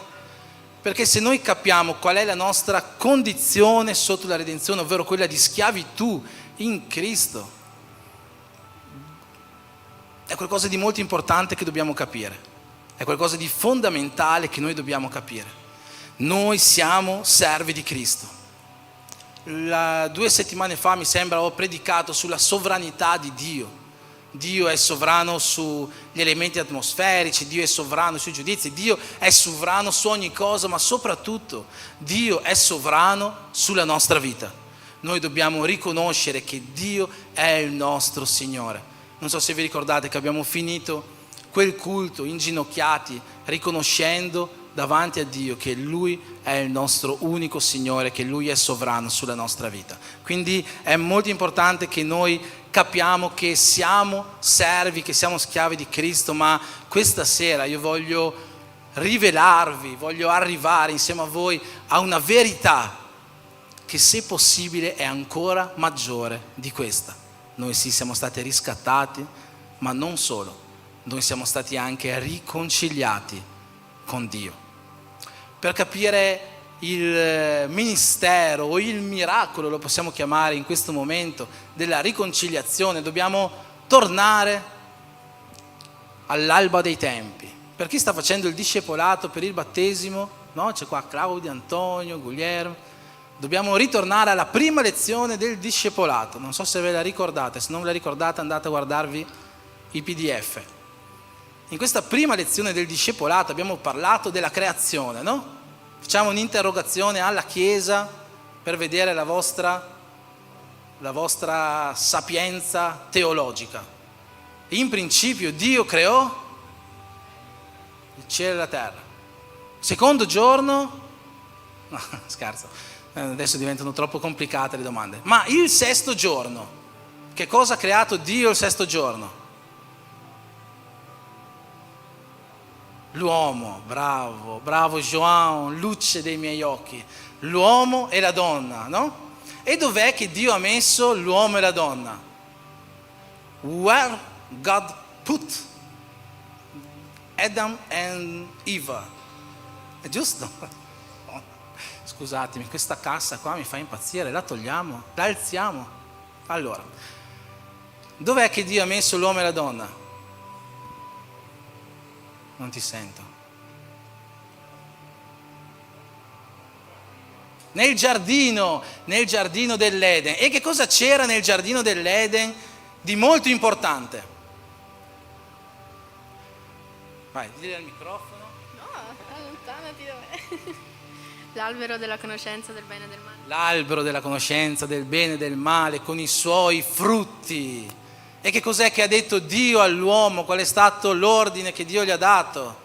perché se noi capiamo qual è la nostra condizione sotto la redenzione, ovvero quella di schiavitù in Cristo, è qualcosa di molto importante che dobbiamo capire, è qualcosa di fondamentale che noi dobbiamo capire. Noi siamo servi di Cristo. 2 settimane fa mi sembra ho predicato sulla sovranità di Dio. Dio è sovrano sugli elementi atmosferici, Dio è sovrano sui giudizi, Dio è sovrano su ogni cosa, ma soprattutto Dio è sovrano sulla nostra vita. Noi dobbiamo riconoscere che Dio è il nostro Signore. Non so se vi ricordate che abbiamo finito quel culto inginocchiati, riconoscendo davanti a Dio che Lui è il nostro unico Signore, che Lui è sovrano sulla nostra vita. Quindi è molto importante che noi capiamo che siamo servi, che siamo schiavi di Cristo, ma questa sera io voglio rivelarvi, voglio arrivare insieme a voi a una verità che se possibile è ancora maggiore di questa. Noi sì siamo stati riscattati, ma non solo, noi siamo stati anche riconciliati con Dio. Per capire il ministero o il miracolo, lo possiamo chiamare in questo momento, della riconciliazione, dobbiamo tornare all'alba dei tempi. Per chi sta facendo il discepolato per il battesimo, no? C'è qua Claudio, Antonio, Guglielmo. Dobbiamo ritornare alla prima lezione del discepolato. Non so se ve la ricordate, se non ve la ricordate andate a guardarvi i PDF. In questa prima lezione del discepolato abbiamo parlato della creazione, no? Facciamo un'interrogazione alla Chiesa per vedere la vostra sapienza teologica. In principio Dio creò il cielo e la terra. Secondo giorno, no, scherzo, adesso diventano troppo complicate le domande. Ma il sesto giorno, che cosa ha creato Dio il sesto giorno? L'uomo, bravo João, luce dei miei occhi, l'uomo e la donna, no? E dov'è che Dio ha messo l'uomo e la donna? Where God put Adam and Eva. È giusto? Scusatemi, questa cassa qua mi fa impazzire, la togliamo, la alziamo. Allora, dov'è che Dio ha messo l'uomo e la donna? Non ti sento. Nel giardino dell'Eden. E che cosa c'era nel giardino dell'Eden di molto importante? Vai, dillo al microfono. No, allontanati da me. L'albero della conoscenza del bene e del male. L'albero della conoscenza del bene e del male con i suoi frutti. E che cos'è che ha detto Dio all'uomo? Qual è stato l'ordine che Dio gli ha dato?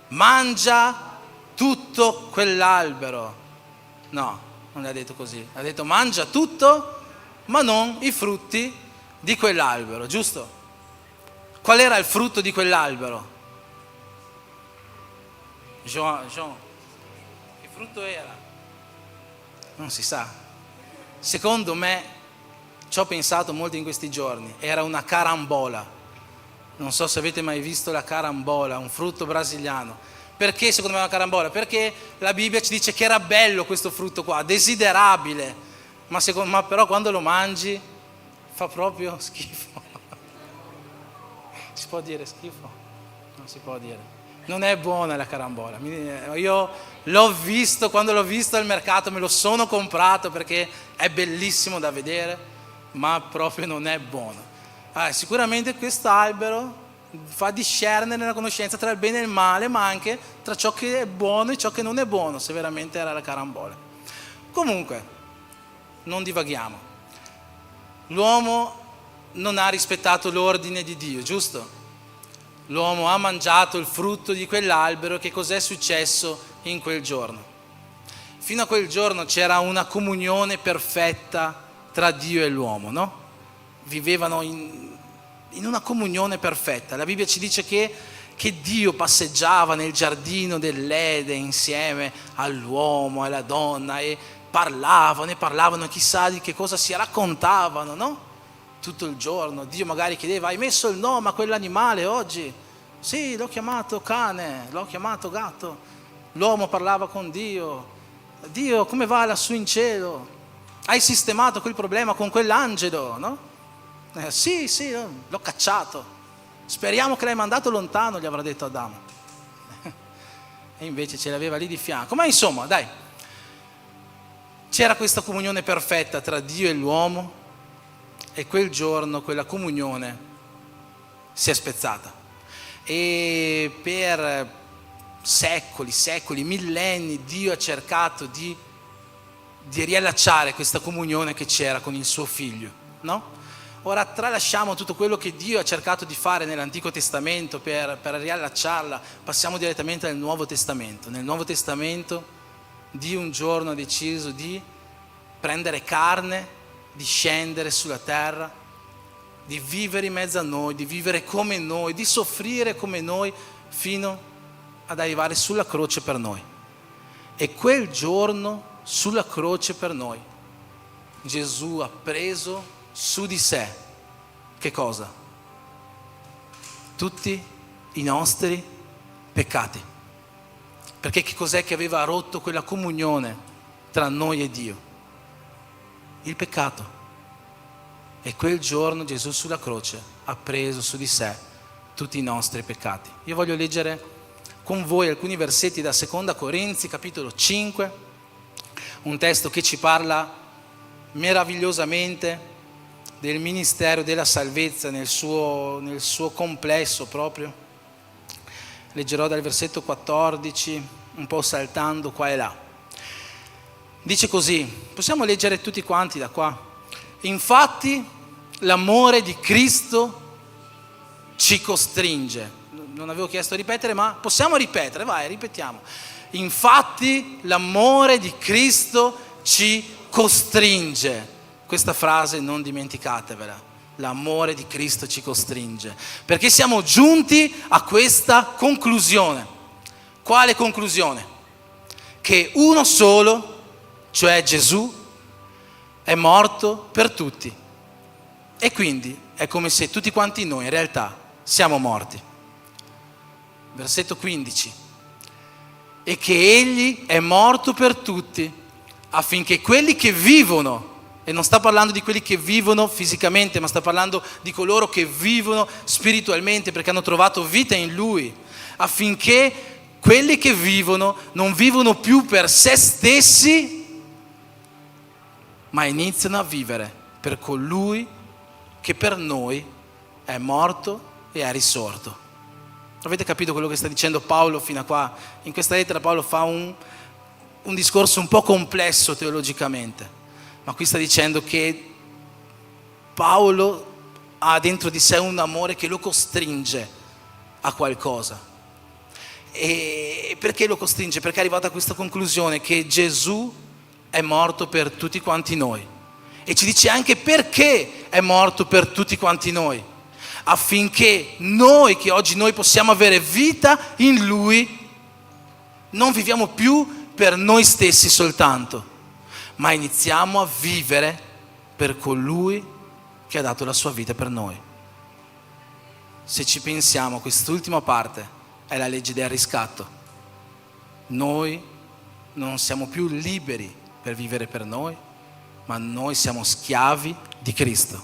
Mangia tutto quell'albero. No, non le ha detto così. Ha detto mangia tutto, ma non i frutti di quell'albero, giusto? Qual era il frutto di quell'albero? Jean, che frutto era? Non si sa. Secondo me, ci ho pensato molto in questi giorni, era una carambola. Non so se avete mai visto la carambola, un frutto brasiliano. Perché secondo me è una carambola? Perché la Bibbia ci dice che era bello questo frutto qua, desiderabile, ma però quando lo mangi fa proprio schifo. Si può dire schifo? si può dire. Non è buona la carambola. Io l'ho visto, quando l'ho visto al mercato me lo sono comprato perché è bellissimo da vedere, ma proprio non è buono. Sicuramente quest'albero fa discernere la conoscenza tra il bene e il male, ma anche tra ciò che è buono e ciò che non è buono, se veramente era la carambola. Comunque, non divaghiamo. L'uomo non ha rispettato l'ordine di Dio, giusto? L'uomo ha mangiato il frutto di quell'albero. Che cos'è successo in quel giorno? Fino a quel giorno c'era una comunione perfetta tra Dio e l'uomo, no? Vivevano in una comunione perfetta. La Bibbia ci dice che Dio passeggiava nel giardino dell'Eden insieme all'uomo e alla donna e parlavano, chissà di che cosa si raccontavano, no? Tutto il giorno. Dio magari chiedeva: hai messo il nome a quell'animale oggi? Sì, l'ho chiamato cane, l'ho chiamato gatto. L'uomo parlava con Dio: Dio, come va lassù in cielo? Hai sistemato quel problema con quell'angelo, no? Sì, l'ho cacciato. Speriamo che l'hai mandato lontano, gli avrà detto Adamo. E invece ce l'aveva lì di fianco. Ma insomma, dai, c'era questa comunione perfetta tra Dio e l'uomo. E quel giorno quella comunione si è spezzata. E per secoli, millenni, Dio ha cercato di riallacciare questa comunione che c'era con il suo figlio, no? Ora tralasciamo tutto quello che Dio ha cercato di fare nell'Antico Testamento per riallacciarla, passiamo direttamente al Nuovo Testamento. Nel Nuovo Testamento Dio un giorno ha deciso di prendere carne, di scendere sulla terra, di vivere in mezzo a noi, di vivere come noi, di soffrire come noi, fino ad arrivare sulla croce per noi. E quel giorno, sulla croce per noi, Gesù ha preso su di sé, che cosa? Tutti i nostri peccati. Perché che cos'è che aveva rotto quella comunione tra noi e Dio? Il peccato. E quel giorno Gesù sulla croce ha preso su di sé tutti i nostri peccati. Io voglio leggere con voi alcuni versetti da 2 Corinzi, capitolo 5, un testo che ci parla meravigliosamente del ministero della salvezza nel suo complesso proprio. Leggerò dal versetto 14, un po' saltando qua e là. Dice così, possiamo leggere tutti quanti da qua. Infatti l'amore di Cristo ci costringe. Non avevo chiesto di ripetere, ma possiamo ripetere, vai, ripetiamo. Infatti l'amore di Cristo ci costringe. Questa frase non dimenticatevela. L'amore di Cristo ci costringe. Perché siamo giunti a questa conclusione. Quale conclusione? Che uno solo, cioè Gesù, è morto per tutti. E quindi è come se tutti quanti noi in realtà siamo morti. Versetto 15. E che Egli è morto per tutti, affinché quelli che vivono, e non sta parlando di quelli che vivono fisicamente, ma sta parlando di coloro che vivono spiritualmente perché hanno trovato vita in Lui, affinché quelli che vivono non vivono più per se stessi, ma iniziano a vivere per colui che per noi è morto e è risorto. Avete capito quello che sta dicendo Paolo fino a qua? In questa lettera Paolo fa un discorso un po' complesso teologicamente, ma qui sta dicendo che Paolo ha dentro di sé un amore che lo costringe a qualcosa. E perché lo costringe? Perché è arrivato a questa conclusione che Gesù è morto per tutti quanti noi. E ci dice anche perché è morto per tutti quanti noi. Affinché noi, che oggi noi possiamo avere vita in Lui, non viviamo più per noi stessi soltanto, ma iniziamo a vivere per colui che ha dato la sua vita per noi. Se ci pensiamo, quest'ultima parte è la legge del riscatto. Noi non siamo più liberi per vivere per noi, ma noi siamo schiavi di Cristo.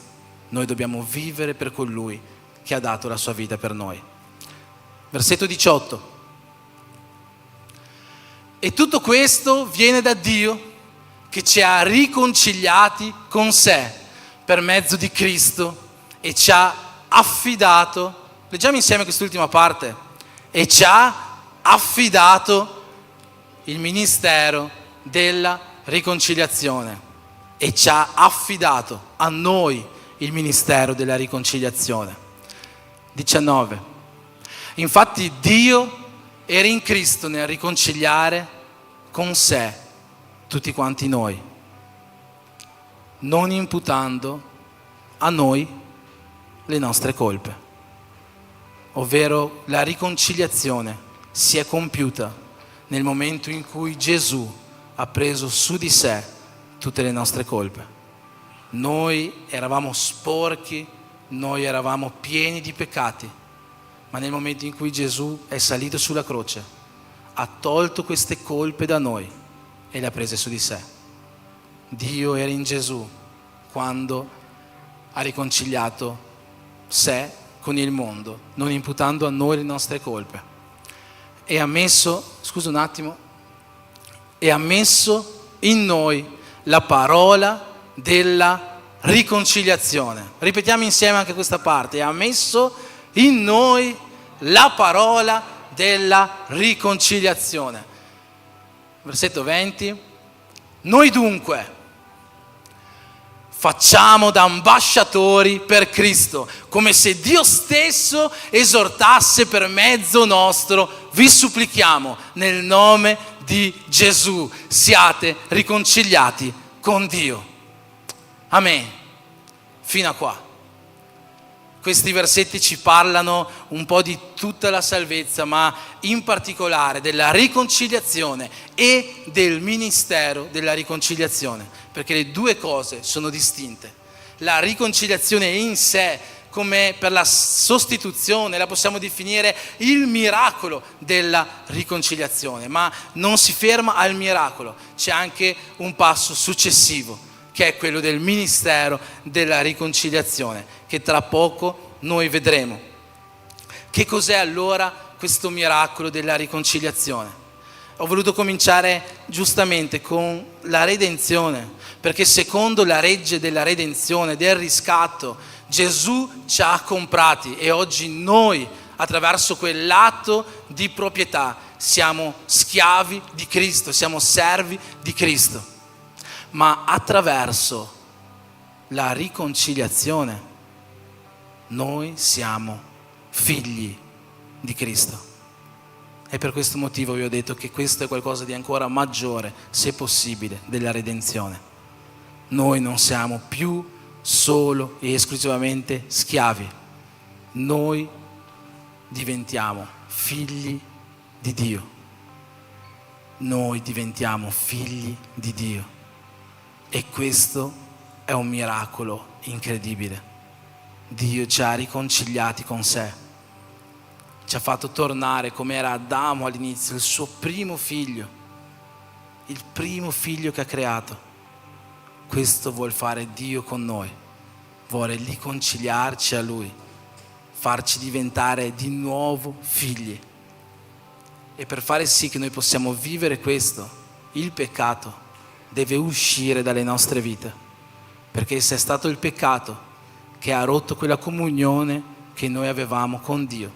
Noi dobbiamo vivere per colui che ha dato la sua vita per noi. versetto 18. E tutto questo viene da Dio che ci ha riconciliati con sé per mezzo di Cristo e ci ha affidato, leggiamo insieme quest'ultima parte, e ci ha affidato il ministero della riconciliazione, e ci ha affidato a noi il ministero della riconciliazione. 19. Infatti Dio era in Cristo nel riconciliare con sé tutti quanti noi, non imputando a noi le nostre colpe. Ovvero la riconciliazione si è compiuta nel momento in cui Gesù ha preso su di sé tutte le nostre colpe. Noi eravamo sporchi, noi eravamo pieni di peccati, ma nel momento in cui Gesù è salito sulla croce, ha tolto queste colpe da noi e le ha prese su di sé. Dio era in Gesù quando ha riconciliato sé con il mondo, non imputando a noi le nostre colpe. E ha messo, scusa un attimo, e ha messo in noi la parola della riconciliazione. Ripetiamo insieme anche questa parte. E ha messo in noi la parola della riconciliazione. Versetto 20. Noi dunque facciamo da ambasciatori per Cristo, come se Dio stesso esortasse per mezzo nostro. Vi supplichiamo nel nome di Gesù, siate riconciliati con Dio. Amen. Fino a qua. Questi versetti ci parlano un po' di tutta la salvezza, ma in particolare della riconciliazione e del ministero della riconciliazione, perché le due cose sono distinte. La riconciliazione in sé, come per la sostituzione, la possiamo definire il miracolo della riconciliazione, ma non si ferma al miracolo, c'è anche un passo successivo, che è quello del ministero della riconciliazione, che tra poco noi vedremo. Che cos'è allora questo miracolo della riconciliazione? Ho voluto cominciare giustamente con la redenzione, perché secondo la legge della redenzione, del riscatto, Gesù ci ha comprati e oggi noi, attraverso quell'atto di proprietà, siamo schiavi di Cristo, siamo servi di Cristo. Ma attraverso la riconciliazione noi siamo figli di Cristo. E per questo motivo vi ho detto che questo è qualcosa di ancora maggiore, se possibile, della redenzione. Noi non siamo più solo e esclusivamente schiavi, noi diventiamo figli di Dio. Noi diventiamo figli di Dio. E questo è un miracolo incredibile. Dio ci ha riconciliati con sé, ci ha fatto tornare come era Adamo all'inizio, il suo primo figlio, il primo figlio che ha creato. Questo vuol fare Dio con noi, vuole riconciliarci a Lui, farci diventare di nuovo figli. E per fare sì che noi possiamo vivere questo, il peccato deve uscire dalle nostre vite, perché se è stato il peccato che ha rotto quella comunione che noi avevamo con Dio,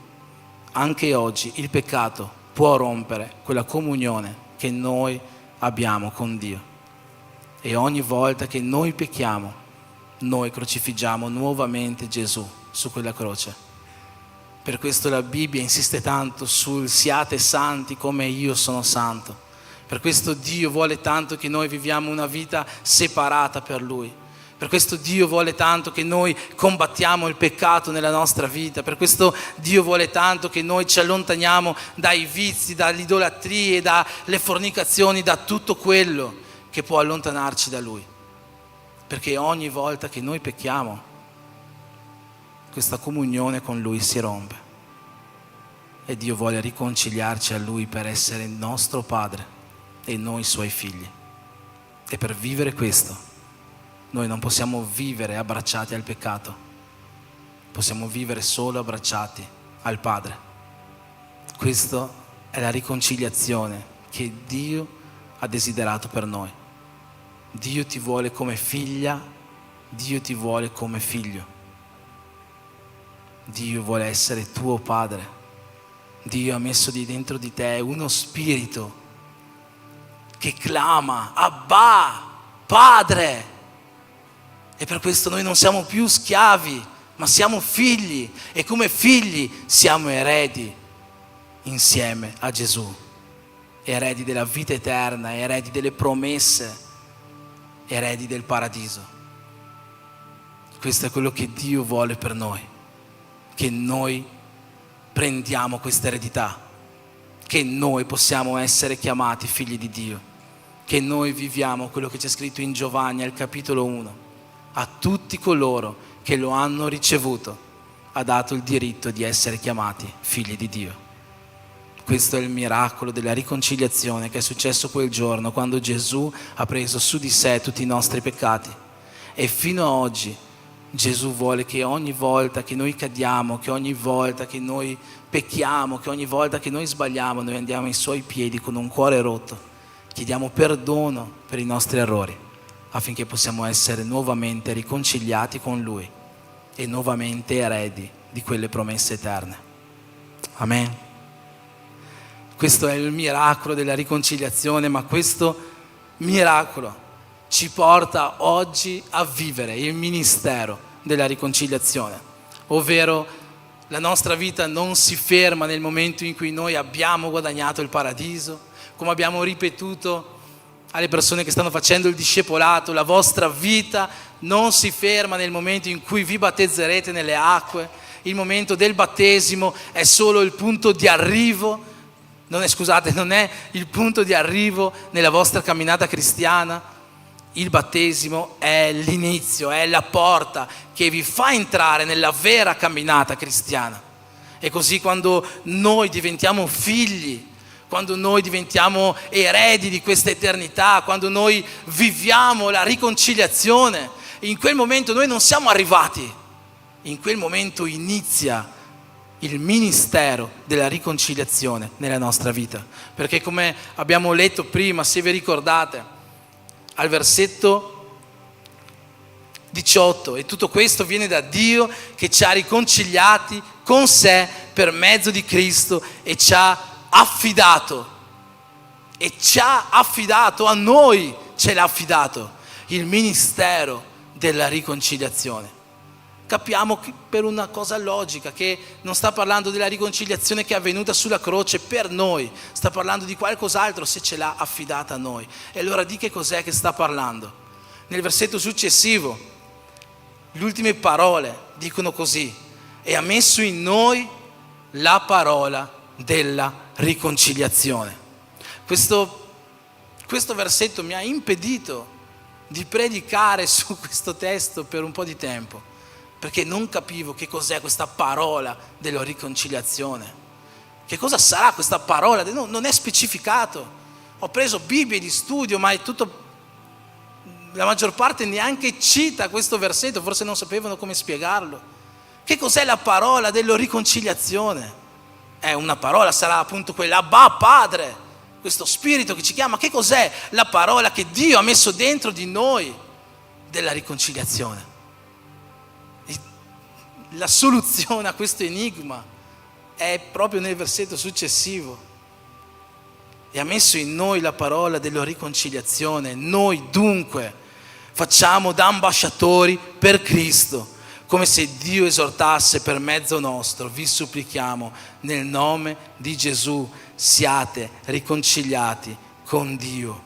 anche oggi il peccato può rompere quella comunione che noi abbiamo con Dio. E ogni volta che noi pecchiamo, noi crocifiggiamo nuovamente Gesù su quella croce. Per questo la Bibbia insiste tanto sul siate santi come io sono santo. Per questo Dio vuole tanto che noi viviamo una vita separata per Lui. Per questo Dio vuole tanto che noi combattiamo il peccato nella nostra vita. Per questo Dio vuole tanto che noi ci allontaniamo dai vizi, dalle idolatrie, dalle fornicazioni, da tutto quello che può allontanarci da Lui. Perché ogni volta che noi pecchiamo, questa comunione con Lui si rompe. E Dio vuole riconciliarci a Lui per essere il nostro Padre e noi Suoi figli. E per vivere questo, noi non possiamo vivere abbracciati al peccato, possiamo vivere solo abbracciati al Padre. Questa è la riconciliazione che Dio ha desiderato per noi. Dio ti vuole come figlia, Dio ti vuole come figlio. Dio vuole essere tuo padre. Dio ha messo di dentro di te uno spirito che clama Abba, Padre. E per questo noi non siamo più schiavi, ma siamo figli, e come figli siamo eredi insieme a Gesù, eredi della vita eterna, eredi delle promesse, eredi del paradiso. Questo è quello che Dio vuole per noi, che noi prendiamo questa eredità, che noi possiamo essere chiamati figli di Dio, che noi viviamo quello che c'è scritto in Giovanni al capitolo 1. A tutti coloro che lo hanno ricevuto ha dato il diritto di essere chiamati figli di Dio. Questo è il miracolo della riconciliazione che è successo quel giorno, quando Gesù ha preso su di sé tutti i nostri peccati. E fino ad oggi Gesù vuole che ogni volta che noi cadiamo, che ogni volta che noi pecchiamo, che ogni volta che noi sbagliamo, noi andiamo ai suoi piedi con un cuore rotto, chiediamo perdono per i nostri errori, affinché possiamo essere nuovamente riconciliati con Lui e nuovamente eredi di quelle promesse eterne. Amen. Questo è il miracolo della riconciliazione, ma questo miracolo ci porta oggi a vivere il ministero della riconciliazione, ovvero la nostra vita non si ferma nel momento in cui noi abbiamo guadagnato il paradiso, come abbiamo ripetuto alle persone che stanno facendo il discepolato: la vostra vita non si ferma nel momento in cui vi battezzerete nelle acque. Il momento del battesimo è solo il punto di arrivo, non è il punto di arrivo nella vostra camminata cristiana. Il battesimo è l'inizio, è la porta che vi fa entrare nella vera camminata cristiana. E così quando noi diventiamo figli, quando noi diventiamo eredi di questa eternità, quando noi viviamo la riconciliazione, in quel momento noi non siamo arrivati, in quel momento inizia il ministero della riconciliazione nella nostra vita. Perché come abbiamo letto prima, se vi ricordate, al versetto 18, e tutto questo viene da Dio che ci ha riconciliati con sé per mezzo di Cristo e ci ha affidato a noi, ce l'ha affidato il ministero della riconciliazione. Capiamo che per una cosa logica, che non sta parlando della riconciliazione che è avvenuta sulla croce per noi, sta parlando di qualcos'altro se ce l'ha affidata a noi. E allora di che cos'è che sta parlando? Nel versetto successivo, le ultime parole dicono così: e ha messo in noi la parola della riconciliazione. Questo versetto mi ha impedito di predicare su questo testo per un po' di tempo, perché non capivo che cos'è questa parola della riconciliazione. Che cosa sarà questa parola? Non è specificato. Ho preso Bibbie di studio, ma è tutto, la maggior parte neanche cita questo versetto, forse non sapevano come spiegarlo. Che cos'è la parola della riconciliazione? È una parola, sarà appunto quella Abba Padre, questo spirito che ci chiama. Che cos'è la parola che Dio ha messo dentro di noi della riconciliazione? La soluzione a questo enigma è proprio nel versetto successivo: e ha messo in noi la parola della riconciliazione. Noi dunque facciamo da ambasciatori per Cristo, come se Dio esortasse per mezzo nostro: vi supplichiamo nel nome di Gesù, siate riconciliati con Dio.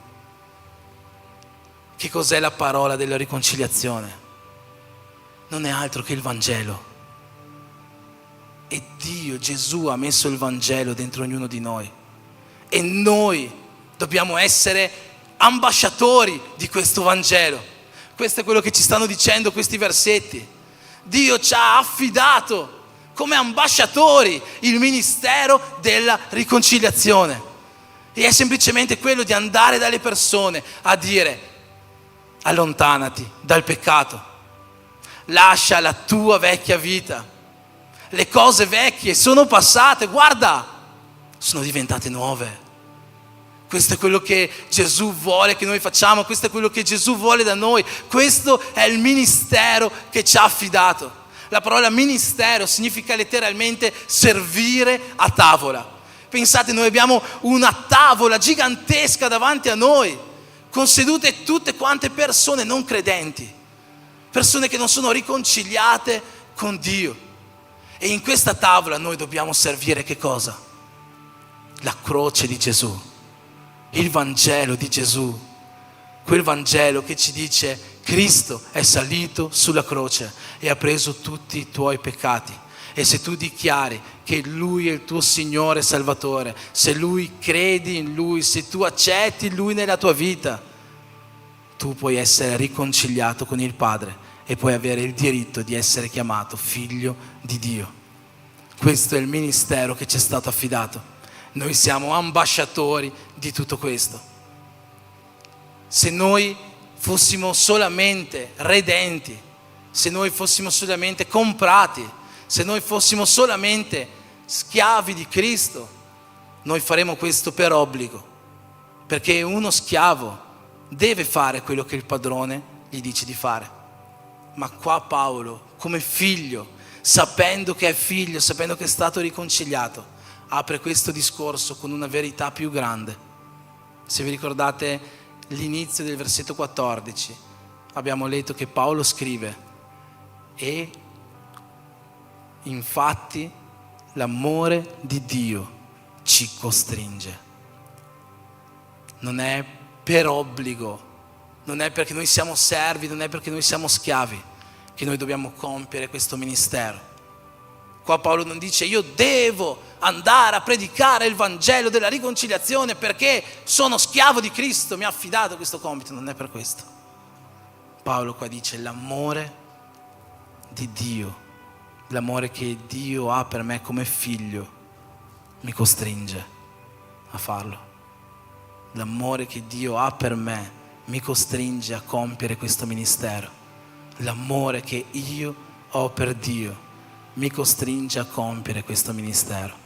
Che cos'è la parola della riconciliazione? Non è altro che il Vangelo. E Dio, Gesù, ha messo il Vangelo dentro ognuno di noi. E noi dobbiamo essere ambasciatori di questo Vangelo. Questo è quello che ci stanno dicendo questi versetti. Dio ci ha affidato come ambasciatori il ministero della riconciliazione. E è semplicemente quello di andare dalle persone a dire: allontanati dal peccato, lascia la tua vecchia vita, le cose vecchie sono passate, guarda, sono diventate nuove. Questo è quello che Gesù vuole che noi facciamo, questo è quello che Gesù vuole da noi, questo è il ministero che ci ha affidato. La parola ministero significa letteralmente servire a tavola. Pensate, noi abbiamo una tavola gigantesca davanti a noi, con sedute tutte quante persone non credenti, persone che non sono riconciliate con Dio. E in questa tavola noi dobbiamo servire che cosa? La croce di Gesù. Il Vangelo di Gesù, quel Vangelo che ci dice Cristo è salito sulla croce e ha preso tutti i tuoi peccati. E se tu dichiari che Lui è il tuo Signore e Salvatore, se Lui credi in Lui, se tu accetti Lui nella tua vita, tu puoi essere riconciliato con il Padre e puoi avere il diritto di essere chiamato figlio di Dio. Questo è il ministero che ci è stato affidato. Noi siamo ambasciatori di tutto questo. Se noi fossimo solamente redenti, se noi fossimo solamente comprati, se noi fossimo solamente schiavi di Cristo, noi faremo questo per obbligo, perché uno schiavo deve fare quello che il padrone gli dice di fare. Ma qua Paolo, come figlio, sapendo che è figlio, sapendo che è stato riconciliato, apre questo discorso con una verità più grande. Se vi ricordate l'inizio del versetto 14, abbiamo letto che Paolo scrive: e infatti l'amore di Dio ci costringe. Non è per obbligo, non è perché noi siamo servi, non è perché noi siamo schiavi che noi dobbiamo compiere questo ministero. Qua Paolo non dice io devo andare a predicare il Vangelo della riconciliazione perché sono schiavo di Cristo, mi ha affidato questo compito. Non è per questo. Paolo qua dice l'amore di Dio, l'amore che Dio ha per me come figlio mi costringe a farlo. L'amore che Dio ha per me mi costringe a compiere questo ministero. L'amore che io ho per Dio mi costringe a compiere questo ministero.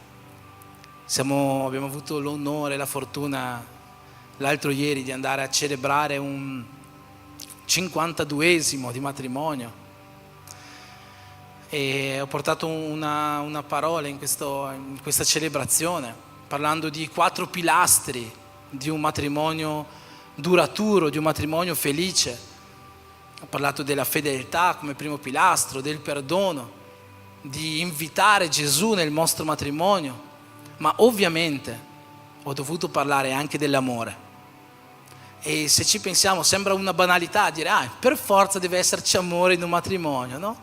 Abbiamo avuto l'onore e la fortuna l'altro ieri di andare a celebrare un 52esimo di matrimonio e ho portato una parola in questa celebrazione parlando di 4 pilastri di un matrimonio duraturo, di un matrimonio felice. Ho parlato della fedeltà come primo pilastro, del perdono, di invitare Gesù nel nostro matrimonio, ma ovviamente ho dovuto parlare anche dell'amore. E se ci pensiamo sembra una banalità dire per forza deve esserci amore in un matrimonio, no?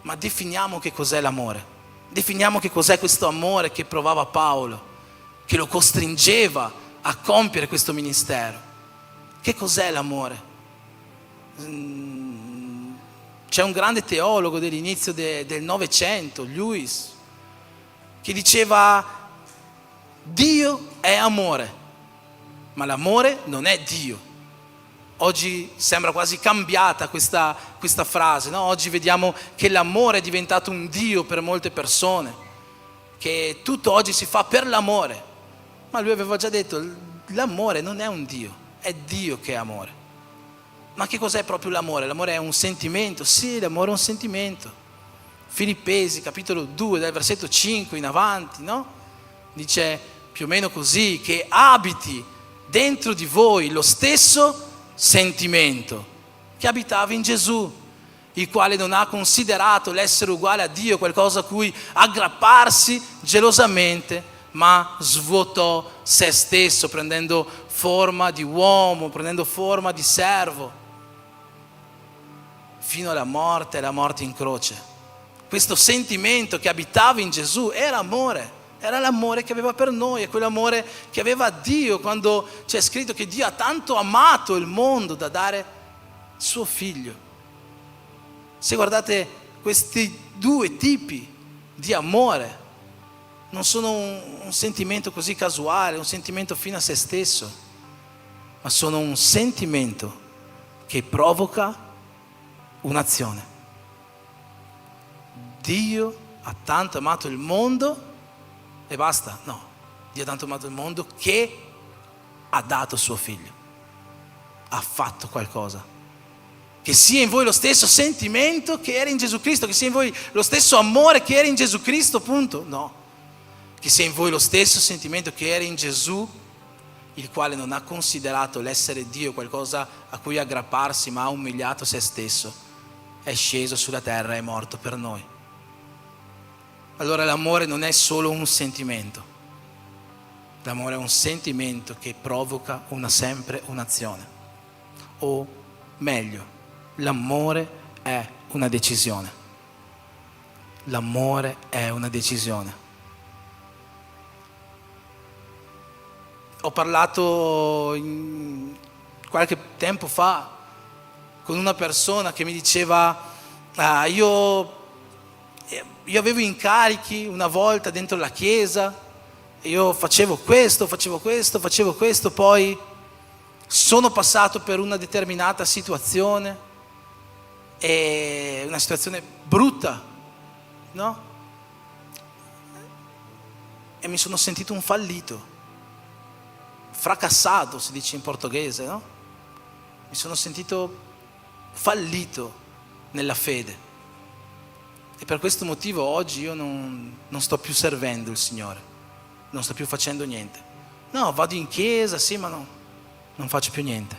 Ma definiamo che cos'è l'amore, definiamo che cos'è questo amore che provava Paolo, che lo costringeva a compiere questo ministero. Che cos'è l'amore? C'è un grande teologo dell'inizio del Novecento, Lewis, che diceva Dio è amore, ma l'amore non è Dio. Oggi sembra quasi cambiata questa frase, no? Oggi vediamo che l'amore è diventato un Dio per molte persone, che tutto oggi si fa per l'amore, ma lui aveva già detto l'amore non è un Dio, è Dio che è amore. Ma che cos'è proprio l'amore? L'amore è un sentimento? Sì, l'amore è un sentimento. Filippesi, capitolo 2, dal versetto 5 in avanti, no? Dice più o meno così, che abiti dentro di voi lo stesso sentimento che abitava in Gesù, il quale non ha considerato l'essere uguale a Dio qualcosa a cui aggrapparsi gelosamente, ma svuotò se stesso, prendendo forma di uomo, prendendo forma di servo, fino alla morte e la morte in croce. Questo sentimento che abitava in Gesù era amore, era l'amore che aveva per noi, è quell'amore che aveva Dio quando c'è scritto che Dio ha tanto amato il mondo da dare suo figlio. Se guardate questi 2 tipi di amore, non sono un sentimento così casuale, un sentimento fino a se stesso, ma sono un sentimento che provoca un'azione. Dio ha tanto amato il mondo e basta? No. Dio ha tanto amato il mondo che ha dato suo figlio. Ha fatto qualcosa. Che sia in voi lo stesso sentimento che era in Gesù Cristo, che sia in voi lo stesso amore che era in Gesù Cristo, punto. No. Che sia in voi lo stesso sentimento che era in Gesù, il quale non ha considerato l'essere Dio qualcosa a cui aggrapparsi, ma ha umiliato se stesso. È sceso sulla terra e è morto per noi. Allora l'amore non è solo un sentimento. L'amore è un sentimento che provoca sempre un'azione. O meglio, l'amore è una decisione. L'amore è una decisione. Ho parlato qualche tempo fa con una persona che mi diceva io avevo incarichi una volta dentro la chiesa, io facevo questo, poi sono passato per una determinata situazione, una situazione brutta, no? E mi sono sentito un fallito. Fracassato si dice in portoghese, no? Mi sono sentito fallito nella fede e per questo motivo oggi io non sto più servendo il Signore, non sto più facendo niente. No, vado in chiesa, sì, ma no, non faccio più niente.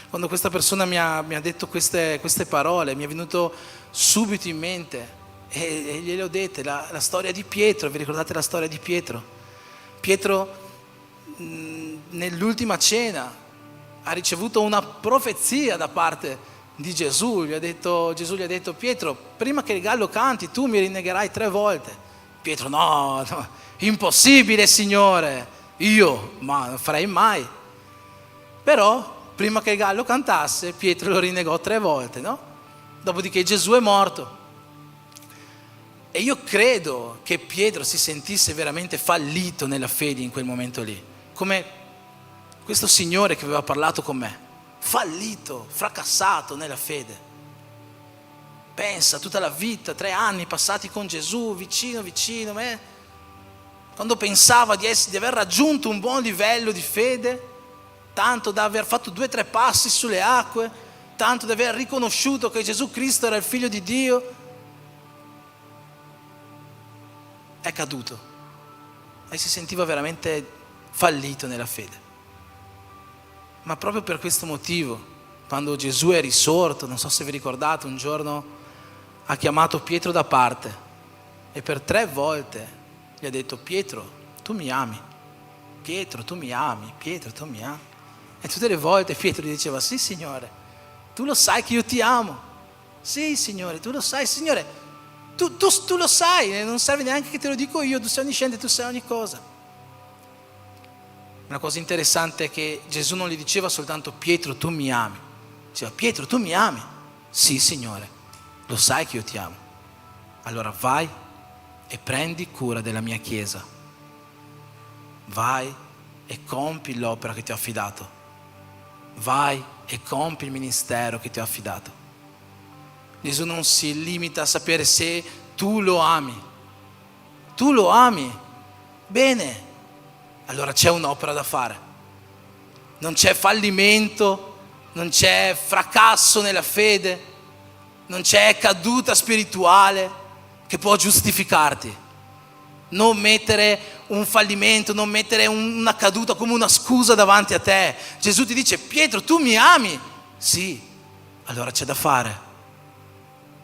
Quando questa persona mi ha detto queste parole, mi è venuto subito in mente e gliele ho dette la storia di Pietro. Vi ricordate la storia di Pietro? Pietro nell'ultima cena ha ricevuto una profezia da parte di Gesù. Gesù gli ha detto: Pietro, prima che il gallo canti tu mi rinnegherai 3 volte. Pietro: no, impossibile Signore, ma non farei mai. Però prima che il gallo cantasse Pietro lo rinnegò 3 volte, no? Dopodiché Gesù è morto. E io credo che Pietro si sentisse veramente fallito nella fede in quel momento lì, come questo signore che aveva parlato con me, fallito, fracassato nella fede. Pensa, tutta la vita, 3 anni passati con Gesù, vicino a me, quando pensava di aver raggiunto un buon livello di fede, tanto da aver fatto 2 o 3 passi sulle acque, tanto da aver riconosciuto che Gesù Cristo era il Figlio di Dio, è caduto e si sentiva veramente fallito nella fede. Ma proprio per questo motivo, quando Gesù è risorto, non so se vi ricordate, un giorno ha chiamato Pietro da parte e per 3 volte gli ha detto: Pietro, tu mi ami, Pietro, tu mi ami, Pietro, tu mi ami. E tutte le volte Pietro gli diceva: sì Signore, tu lo sai che io ti amo, sì Signore, tu lo sai, Signore, tu lo sai, non serve neanche che te lo dico io, tu sei onnisciente, tu sai ogni cosa. Una cosa interessante è che Gesù non gli diceva soltanto: Pietro, tu mi ami, diceva: Pietro, tu mi ami, sì Signore, lo sai che io ti amo, allora vai e prendi cura della mia chiesa, vai e compi l'opera che ti ho affidato, vai e compi il ministero che ti ho affidato. Gesù non si limita a sapere se tu lo ami. Tu lo ami? Bene, allora c'è un'opera da fare. Non c'è fallimento, non c'è fracasso nella fede, non c'è caduta spirituale che può giustificarti. Non mettere un fallimento, non mettere una caduta come una scusa davanti a te. Gesù ti dice: Pietro, tu mi ami? Sì, allora c'è da fare.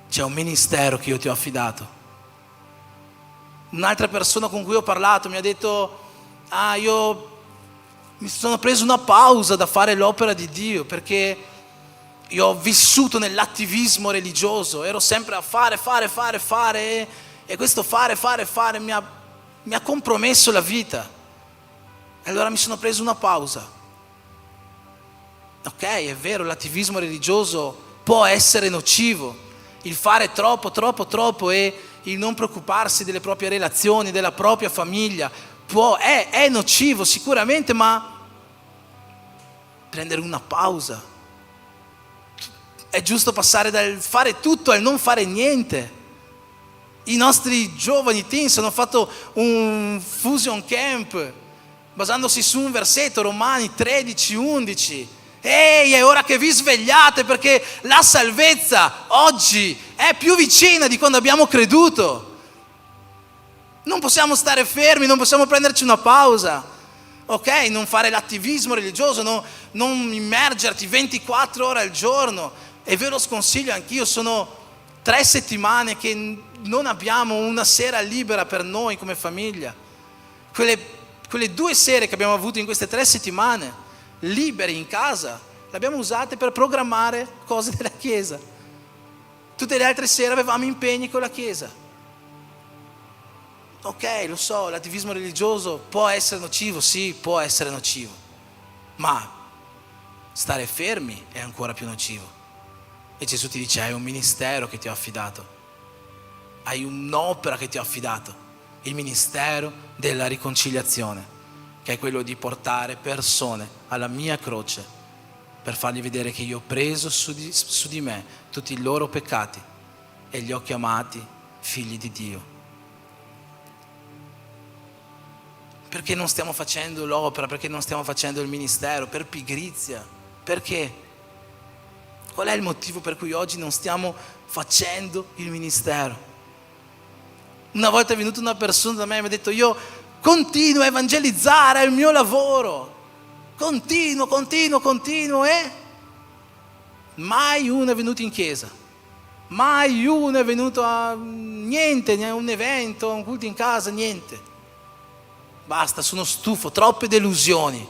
C'è un ministero che io ti ho affidato. Un'altra persona con cui ho parlato mi ha detto: io mi sono preso una pausa da fare l'opera di Dio perché io ho vissuto nell'attivismo religioso, ero sempre a fare e questo fare mi ha compromesso la vita. E allora mi sono preso una pausa. Ok, è vero, l'attivismo religioso può essere nocivo. Il fare troppo e il non preoccuparsi delle proprie relazioni, della propria famiglia, è nocivo sicuramente, ma prendere una pausa. È giusto passare dal fare tutto al non fare niente. I nostri giovani teens hanno fatto un fusion camp basandosi su un versetto, Romani 13, 11. Ehi, è ora che vi svegliate, perché la salvezza oggi è più vicina di quando abbiamo creduto. Non possiamo stare fermi, non possiamo prenderci una pausa, ok? Non fare l'attivismo religioso, non immergerti 24 ore al giorno. E ve lo sconsiglio anch'io, sono 3 settimane che non abbiamo una sera libera per noi come famiglia. Quelle 2 sere che abbiamo avuto in queste 3 settimane liberi in casa, le abbiamo usate per programmare cose della Chiesa. Tutte le altre sere avevamo impegni con la Chiesa. Ok, lo so, l'attivismo religioso può essere nocivo, sì, può essere nocivo, ma stare fermi è ancora più nocivo. E Gesù ti dice: hai un ministero che ti ho affidato, hai un'opera che ti ho affidato, il ministero della riconciliazione, che è quello di portare persone alla mia croce per fargli vedere che io ho preso su di me tutti i loro peccati e li ho chiamati figli di Dio. Perché non stiamo facendo l'opera? Perché non stiamo facendo il ministero? Per pigrizia? Perché? Qual è il motivo per cui oggi non stiamo facendo il ministero? Una volta è venuta una persona da me e mi ha detto: io continuo a evangelizzare, è il mio lavoro, continuo e mai uno è venuto in chiesa, mai uno è venuto a niente, a un evento, a un culto in casa, niente. Basta, sono stufo, troppe delusioni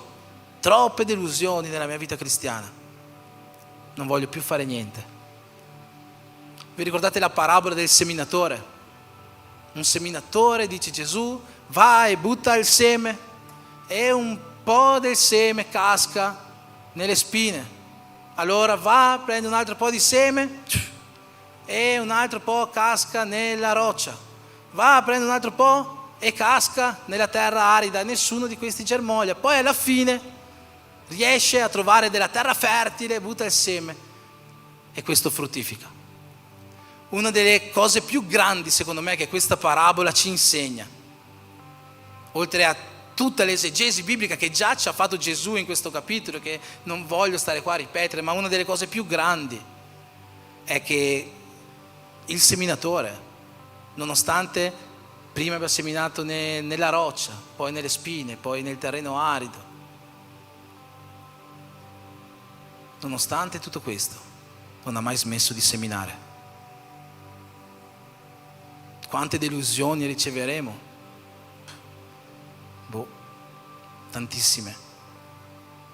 nella mia vita cristiana. Non voglio più fare niente. Vi ricordate la parabola del seminatore? Un seminatore, dice Gesù, va e butta il seme e un po' del seme casca nelle spine. Allora va, prende un altro po' di seme e un altro po' casca nella roccia. Va, prende un altro po' e casca nella terra arida, nessuno di questi germoglia. Poi alla fine riesce a trovare della terra fertile, butta il seme e questo fruttifica. Una delle cose più grandi secondo me che questa parabola ci insegna, oltre a tutta l'esegesi biblica che già ci ha fatto Gesù in questo capitolo, che non voglio stare qua a ripetere, ma una delle cose più grandi è che il seminatore, nonostante prima abbia seminato nella roccia, poi nelle spine, poi nel terreno arido, nonostante tutto questo, non ha mai smesso di seminare. Quante delusioni riceveremo? Tantissime.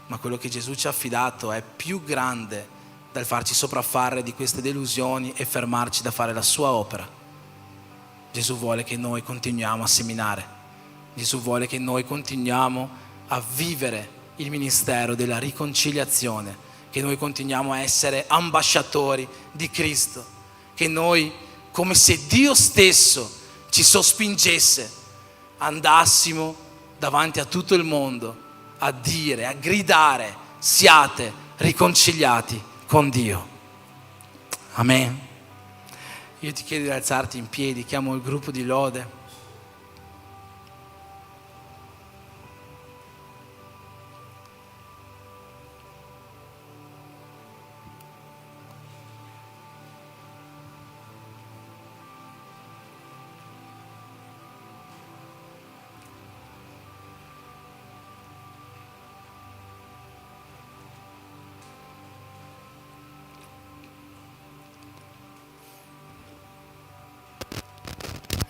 Ma quello che Gesù ci ha affidato è più grande dal farci sopraffare di queste delusioni e fermarci da fare la sua opera. Gesù vuole che noi continuiamo a seminare. Gesù vuole che noi continuiamo a vivere il ministero della riconciliazione, che noi continuiamo a essere ambasciatori di Cristo, che noi, come se Dio stesso ci sospingesse, andassimo davanti a tutto il mondo a dire, a gridare: siate riconciliati con Dio. Amen. Io ti chiedo di alzarti in piedi, chiamo il gruppo di lode.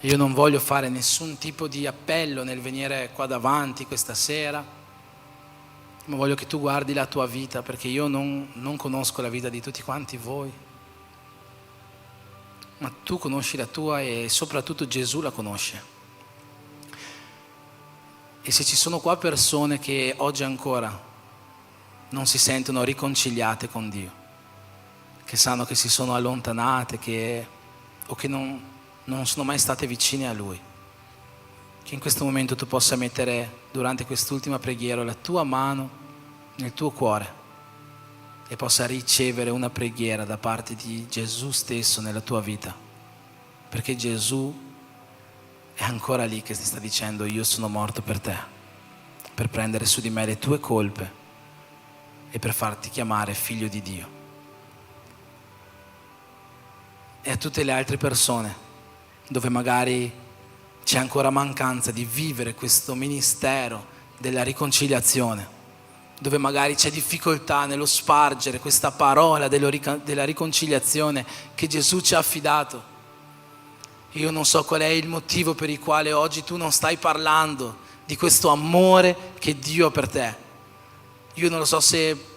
Io non voglio fare nessun tipo di appello nel venire qua davanti questa sera, ma voglio che tu guardi la tua vita, perché io non conosco la vita di tutti quanti voi, ma tu conosci la tua e soprattutto Gesù la conosce. E se ci sono qua persone che oggi ancora non si sentono riconciliate con Dio, che sanno che si sono allontanate o che non sono mai state vicine a Lui, che in questo momento tu possa mettere durante quest'ultima preghiera la tua mano nel tuo cuore e possa ricevere una preghiera da parte di Gesù stesso nella tua vita. perché Gesù è ancora lì che ti sta dicendo: io sono morto per te, per prendere su di me le tue colpe e per farti chiamare figlio di Dio. E a tutte le altre persone dove magari c'è ancora mancanza di vivere questo ministero della riconciliazione, dove magari c'è difficoltà nello spargere questa parola della riconciliazione che Gesù ci ha affidato. Io non so qual è il motivo per il quale oggi tu non stai parlando di questo amore che Dio ha per te. Io non lo so se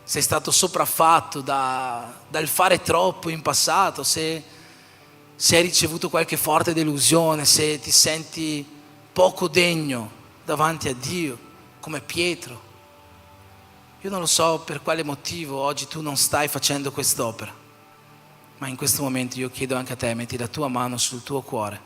sei stato sopraffatto dal fare troppo in passato, se hai ricevuto qualche forte delusione, se ti senti poco degno davanti a Dio, come Pietro. Io non lo so per quale motivo oggi tu non stai facendo quest'opera, ma in questo momento io chiedo anche a te, metti la tua mano sul tuo cuore,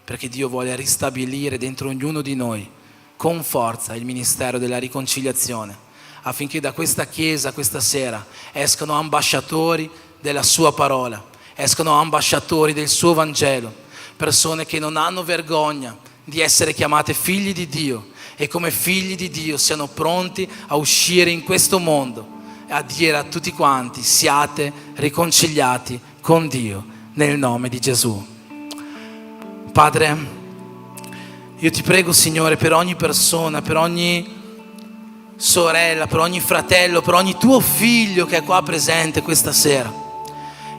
perché Dio vuole ristabilire dentro ognuno di noi con forza il ministero della riconciliazione, affinché da questa chiesa questa sera escano ambasciatori della sua parola, escano ambasciatori del suo Vangelo, persone che non hanno vergogna di essere chiamate figli di Dio e come figli di Dio siano pronti a uscire in questo mondo e a dire a tutti quanti: siate riconciliati con Dio nel nome di Gesù. Padre, io ti prego, Signore, per ogni persona, per ogni sorella, per ogni fratello, per ogni tuo figlio che è qua presente questa sera.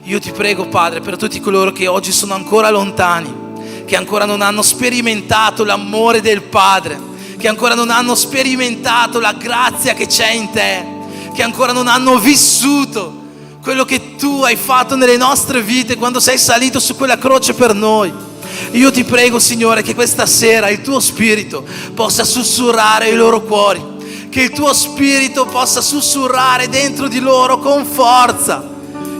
Io ti prego, Padre, per tutti coloro che oggi sono ancora lontani, che ancora non hanno sperimentato l'amore del Padre, che ancora non hanno sperimentato la grazia che c'è in te, che ancora non hanno vissuto quello che tu hai fatto nelle nostre vite quando sei salito su quella croce per noi. Io ti prego, Signore, che questa sera il tuo Spirito possa sussurrare ai loro cuori, che il tuo Spirito possa sussurrare dentro di loro con forza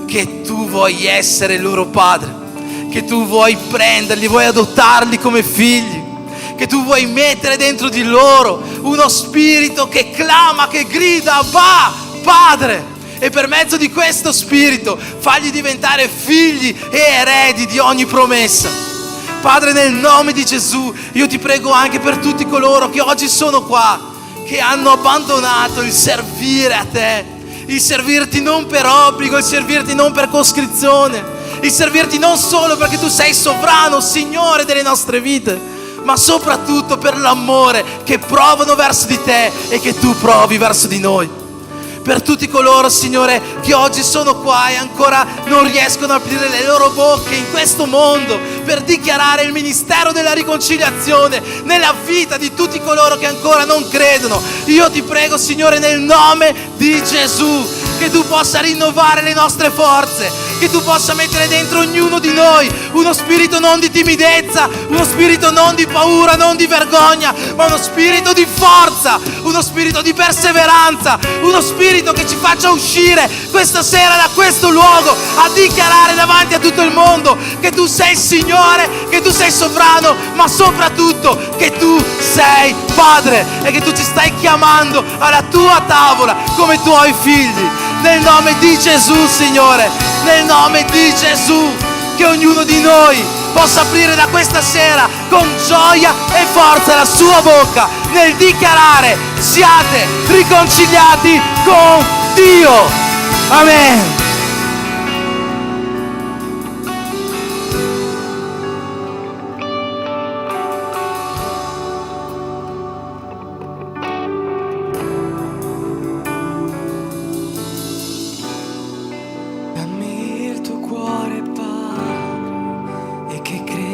che tu vuoi essere il loro Padre, che tu vuoi prenderli, vuoi adottarli come figli, che tu vuoi mettere dentro di loro uno spirito che clama, che grida: va, Padre! E per mezzo di questo spirito fagli diventare figli e eredi di ogni promessa. Padre, nel nome di Gesù, io ti prego anche per tutti coloro che oggi sono qua, che hanno abbandonato il servire a te, il servirti non per obbligo, il servirti non per coscrizione, il servirti non solo perché tu sei sovrano, Signore delle nostre vite, ma soprattutto per l'amore che provano verso di te e che tu provi verso di noi. Per tutti coloro, Signore, che oggi sono qua e ancora non riescono a aprire le loro bocche in questo mondo per dichiarare il ministero della riconciliazione nella vita di tutti coloro che ancora non credono, io ti prego, Signore, nel nome di Gesù, che tu possa rinnovare le nostre forze, che tu possa mettere dentro ognuno di noi uno spirito non di timidezza, uno spirito non di paura, non di vergogna, ma uno spirito di forza, uno spirito di perseveranza, uno spirito che ci faccia uscire questa sera da questo luogo a dichiarare davanti a tutto il mondo che tu sei il Signore, che tu sei sovrano, ma soprattutto che tu sei Padre e che tu ci stai chiamando alla tua tavola come tuoi figli. Nel nome di Gesù, Signore, nel nome di Gesù, che ognuno di noi possa aprire da questa sera con gioia e forza la sua bocca nel dichiarare: siate riconciliati con Dio. Amen.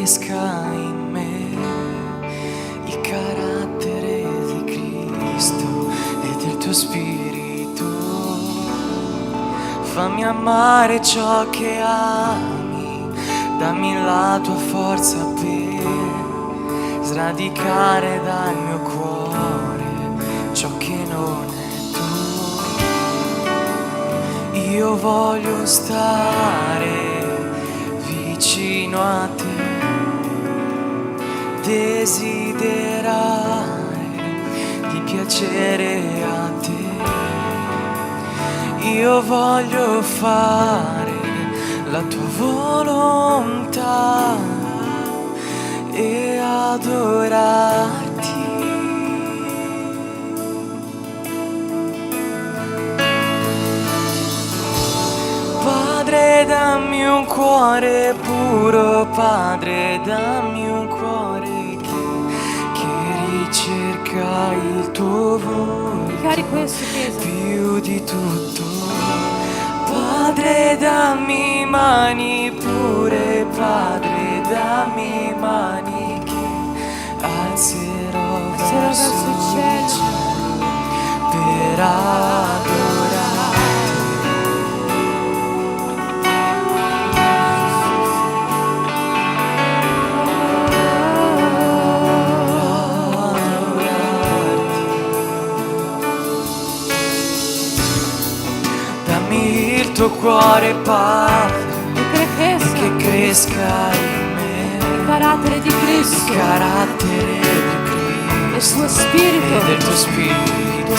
In me il carattere di Cristo e del tuo spirito. Fammi amare ciò che ami, dammi la tua forza per sradicare dal mio cuore ciò che non è tuo. Io voglio stare vicino a te, desiderare di piacere a te. Io voglio fare la tua volontà e adorarti. Padre, dammi un cuore puro, Padre, dammi un cuore che ricerca il tuo volto Cari questo, Chiesa. più di tutto. Padre, dammi mani pure, Padre, dammi mani che alzerò verso il cielo per il tuo cuore, Padre, che cresca in me il carattere di Cristo, il carattere di Cristo del suo spirito, e del tuo spirito.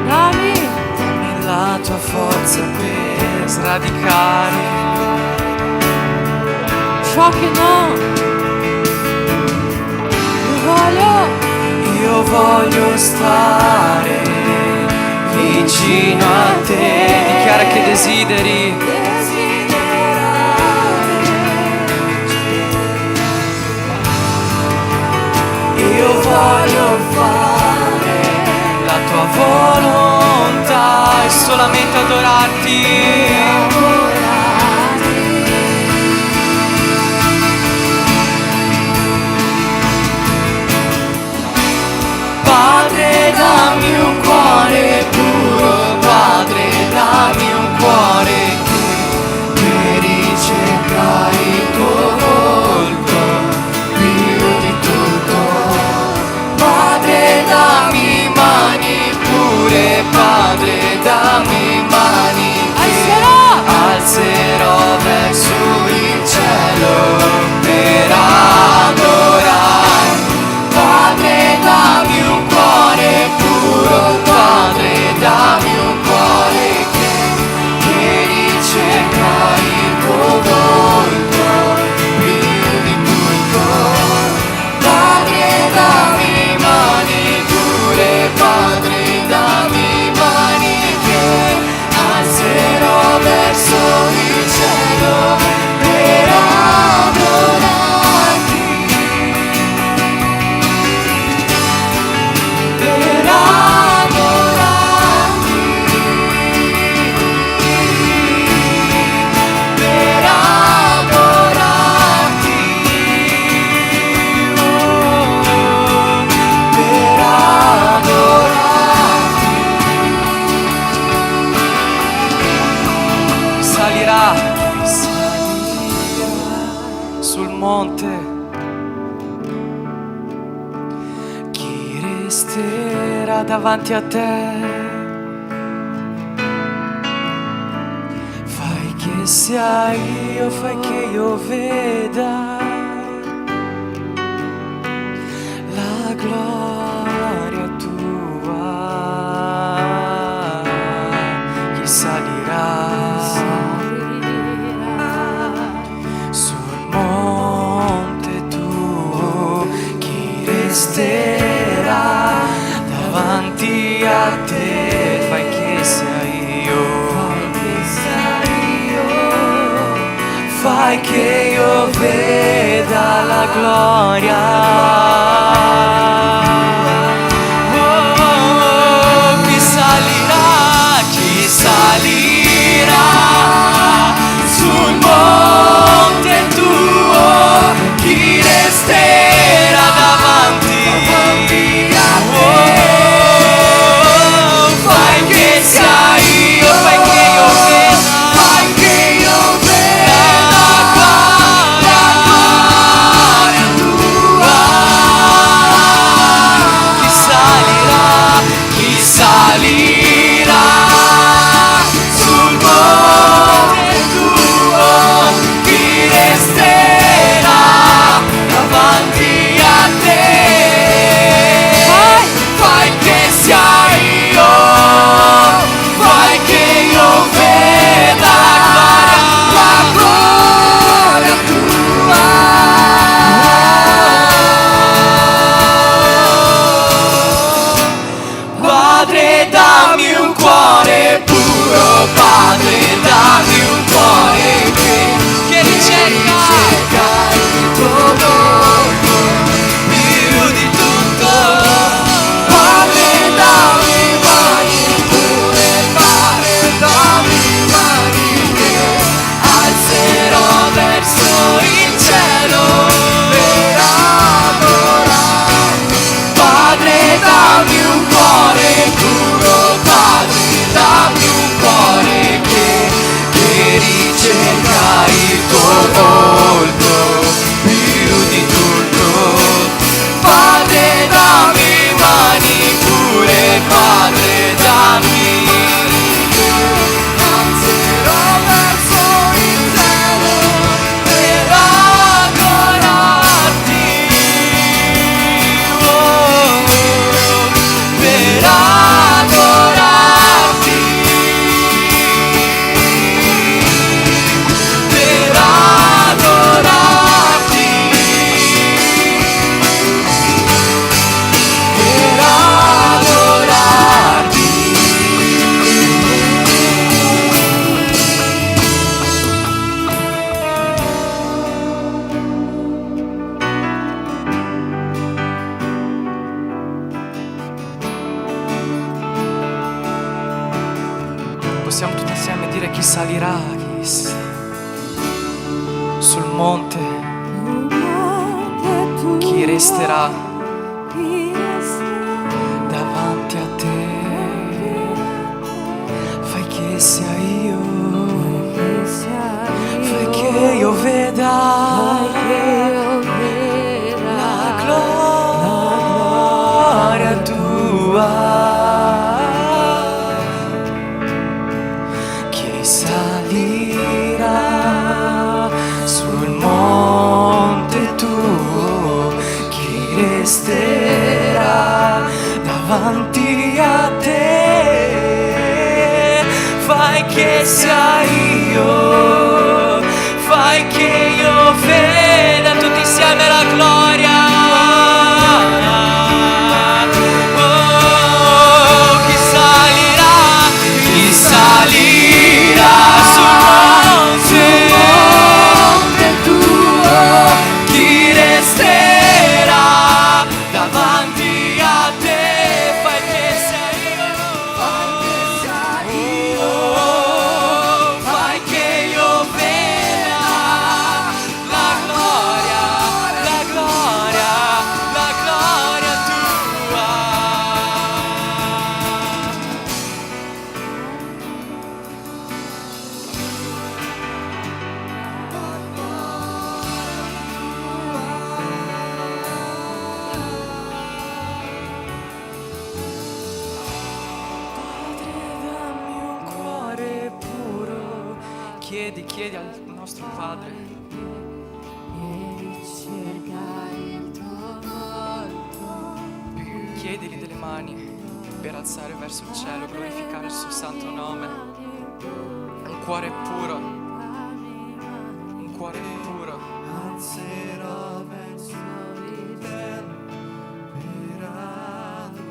Dammi la tua forza per sradicare ciò che non io voglio stare vicino a te. Dichiara che desideri. Io voglio fare la tua volontà e solamente adorarti. Padre, dammi un cuore puro, Padre, dammi un cuore che ricerca il tuo volto più di tutto. Padre, dammi mani pure, Padre, dammi mani che alzerò verso il cielo per adorarti. Padre, dammi un cuore puro, Padre, dammi un cuore che ricerca il tuo volto più di tutto. Padre, dammi mani pure, Padre, dammi mani che alzerò verso il cielo per adorarti. Per adorarti, per adorarti, per adorarti. Salirà sul monte. Chi resterà davanti a te? Fai che sia io, fai che io veda la gloria tua. Chi salirà sul monte tuo? Chi resterà davanti a te? Fai che sia io, fai che io veda la gloria. Chi salirà, chi salirà sul monte tuo? Chi resterà davanti a te? Fai che sia io, fai che io veda, fai che io veda la gloria tua. cuore puro, Padre, dammi un cuore che ricerca il tuo volto più di tutto. Padre, dammi mani pure, Padre, dammi mani che alzerò verso il cielo per adorarti. Padre, dammi un cuore puro, Padre, dammi un cuore che ricerca il tuo volto più di tutto. Padre, dammi mani pure, Padre, dammi che alzerò verso il cielo per adorarti. Oh, per adorarti, per adorarti, per adorarti. Possiamo tutti insieme dire chi salirà, sul monte, chi resterà davanti a te. Fai che sia io, fai che io veda la gloria tua. Chi salirà sul monte tuo, chi resterà davanti a te. Fai che sia io, fai che io veda tutti insieme la gloria. Oh, chi salirà sul monte tuo, chi resterà davanti a te. Fai che sia io, fai che io veda la gloria, la gloria, la gloria tua. Padre, dammi un cuore puro. Chiedi al nostro Padre. Chiedili delle mani per alzare verso il cielo, glorificare il suo santo nome. Un cuore puro, un cuore puro. Alzerò verso il cielo per adorarti.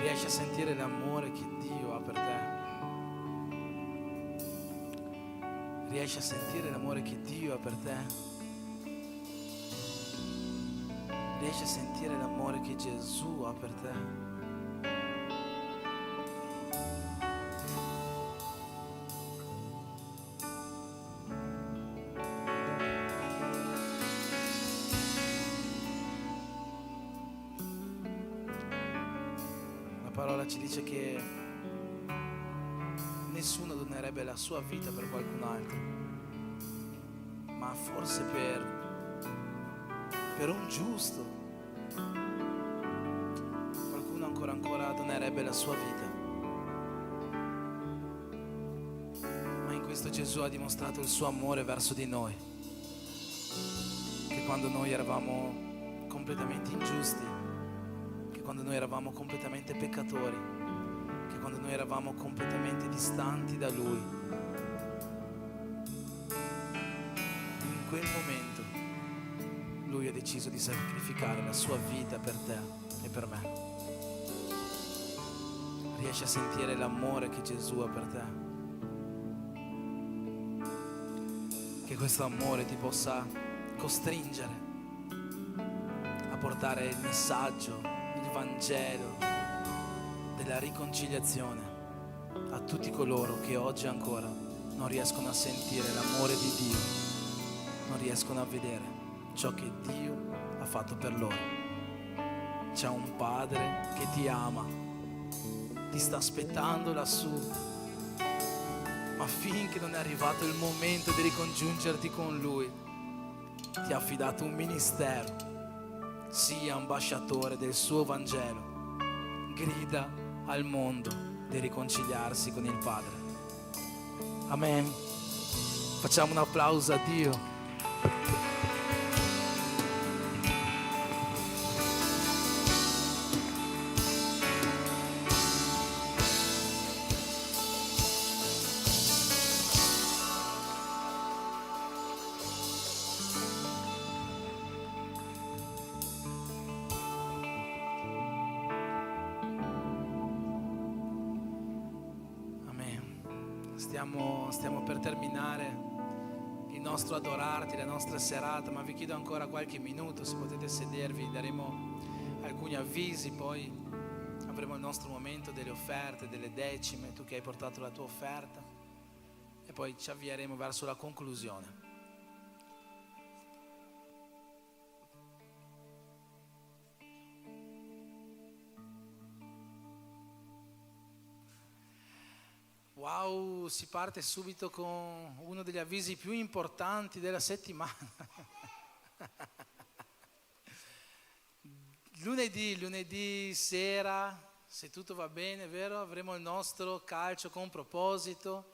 Riesci a sentire l'amore che Dio ha per te? Riesci a sentire l'amore che Dio ha per te? Riesci a sentire l'amore che Gesù ha per te? La parola ci dice che nessuno donerebbe la sua vita per qualcun altro, ma forse per un giusto qualcuno ancora donerebbe la sua vita. Ma in questo Gesù ha dimostrato il suo amore verso di noi, che quando noi eravamo completamente ingiusti, che quando noi eravamo completamente peccatori, che quando noi eravamo completamente distanti da Lui, in quel momento Lui ha deciso di sacrificare la sua vita per te e per me. Riesci a sentire l'amore che Gesù ha per te? Che questo amore ti possa costringere a portare il messaggio, il Vangelo della riconciliazione a tutti coloro che oggi ancora non riescono a sentire l'amore di Dio, non riescono a vedere ciò che Dio ha fatto per loro. C'è un Padre che ti ama, ti sta aspettando lassù, ma finché non è arrivato il momento di ricongiungerti con Lui, ti ha affidato un ministero. Sii ambasciatore del suo Vangelo, grida al mondo di riconciliarsi con il Padre. Amen. Facciamo un applauso a Dio. Stiamo per terminare il nostro adorarti, la nostra serata, ma vi chiedo ancora qualche minuto, se potete sedervi, daremo alcuni avvisi, poi avremo il nostro momento delle offerte, delle decime, tu che hai portato la tua offerta, e poi ci avvieremo verso la conclusione. Wow, si parte subito con uno degli avvisi più importanti della settimana. Lunedì sera, se tutto va bene, vero? Avremo il nostro calcio con proposito.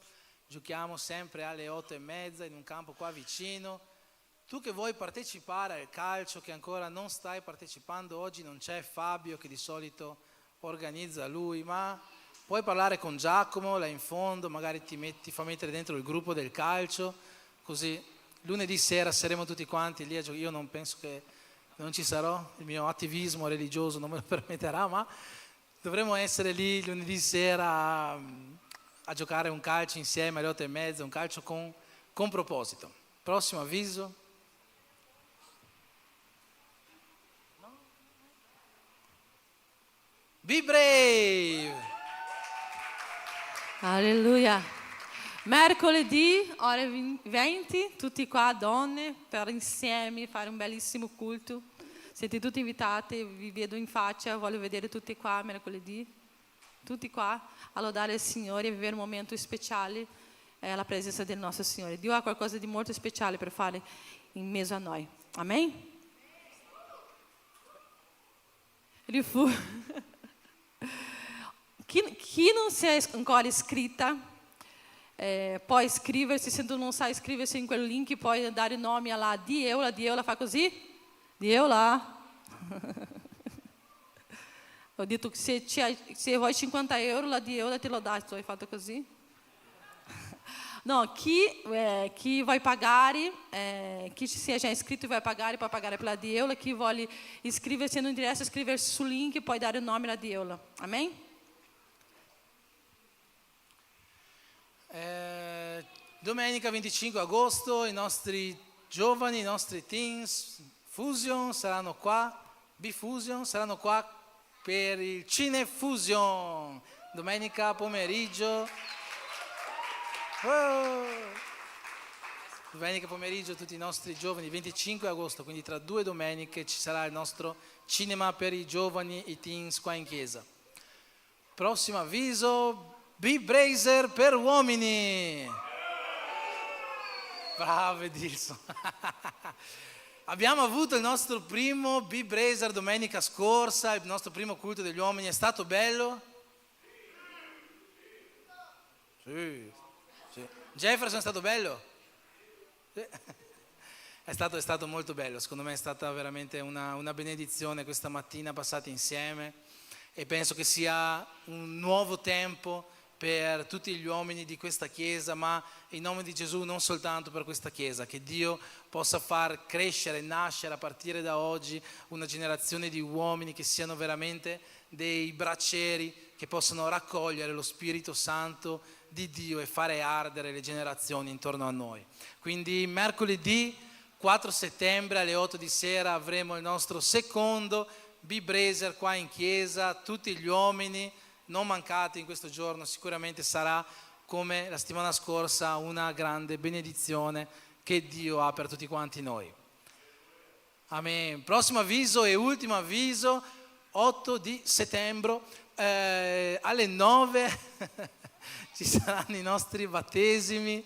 Giochiamo sempre alle 8:30 in un campo qua vicino. Tu che vuoi partecipare al calcio, che ancora non stai partecipando, oggi non c'è Fabio che di solito organizza lui, ma puoi parlare con Giacomo là in fondo, magari ti fa mettere dentro il gruppo del calcio, così lunedì sera saremo tutti quanti lì a giocare. Io non penso che non ci sarò, il mio attivismo religioso non me lo permetterà, ma dovremo essere lì lunedì sera a giocare un calcio insieme alle 8:30, un calcio con proposito. Prossimo avviso. Be brave! Alleluia. Mercoledì, ore 20, tutti qua, donne, per insieme fare un bellissimo culto. Siete tutti invitati, vi vedo in faccia, voglio vedere tutti qua mercoledì. Tutti qua a lodare il Signore e vivere un momento speciale alla presenza del nostro Signore. Dio ha qualcosa di molto speciale per fare in mezzo a noi. Amen? Chi non si è ancora iscritta, può iscriversi. Se tu non sai iscriversi in quel link, puoi dare il nome alla Dieula fa così? Dieula. Ho detto che se vuoi 50 euro, la Dieula te lo dà, tu hai fatto così. No, chi vuoi pagare, chi si è già iscritto e vuoi pagare pela Dieula. Chi vuole iscrever-se no interessa, iscrever-se sul link, poi dare o nome alla Dieula. Amém? Domenica 25 agosto i nostri giovani, i nostri teens, Fusion saranno qua, B-Fusion saranno qua per il Cinefusion. Domenica pomeriggio. Domenica pomeriggio tutti i nostri giovani, 25 agosto, quindi tra 2 domeniche ci sarà il nostro cinema per i giovani, i teens qua in chiesa. Prossimo avviso, B-Brazer per uomini. Bravo Edilson. Abbiamo avuto il nostro primo B-Brazer domenica scorsa, il nostro primo culto degli uomini, è stato bello? Sì. Jefferson è stato bello? Sì. È stato molto bello, secondo me è stata veramente una benedizione questa mattina passata insieme e penso che sia un nuovo tempo per tutti gli uomini di questa chiesa, ma in nome di Gesù non soltanto per questa chiesa, che Dio possa far crescere, nascere a partire da oggi una generazione di uomini che siano veramente dei braccieri, che possano raccogliere lo Spirito Santo di Dio e fare ardere le generazioni intorno a noi. Quindi mercoledì 4 settembre alle 8 di sera avremo il nostro secondo B-Brazer qua in chiesa, tutti gli uomini, non mancate in questo giorno, sicuramente sarà come la settimana scorsa una grande benedizione che Dio ha per tutti quanti noi. Amen. Prossimo avviso e ultimo avviso, 8 di settembre alle 9 ci saranno i nostri battesimi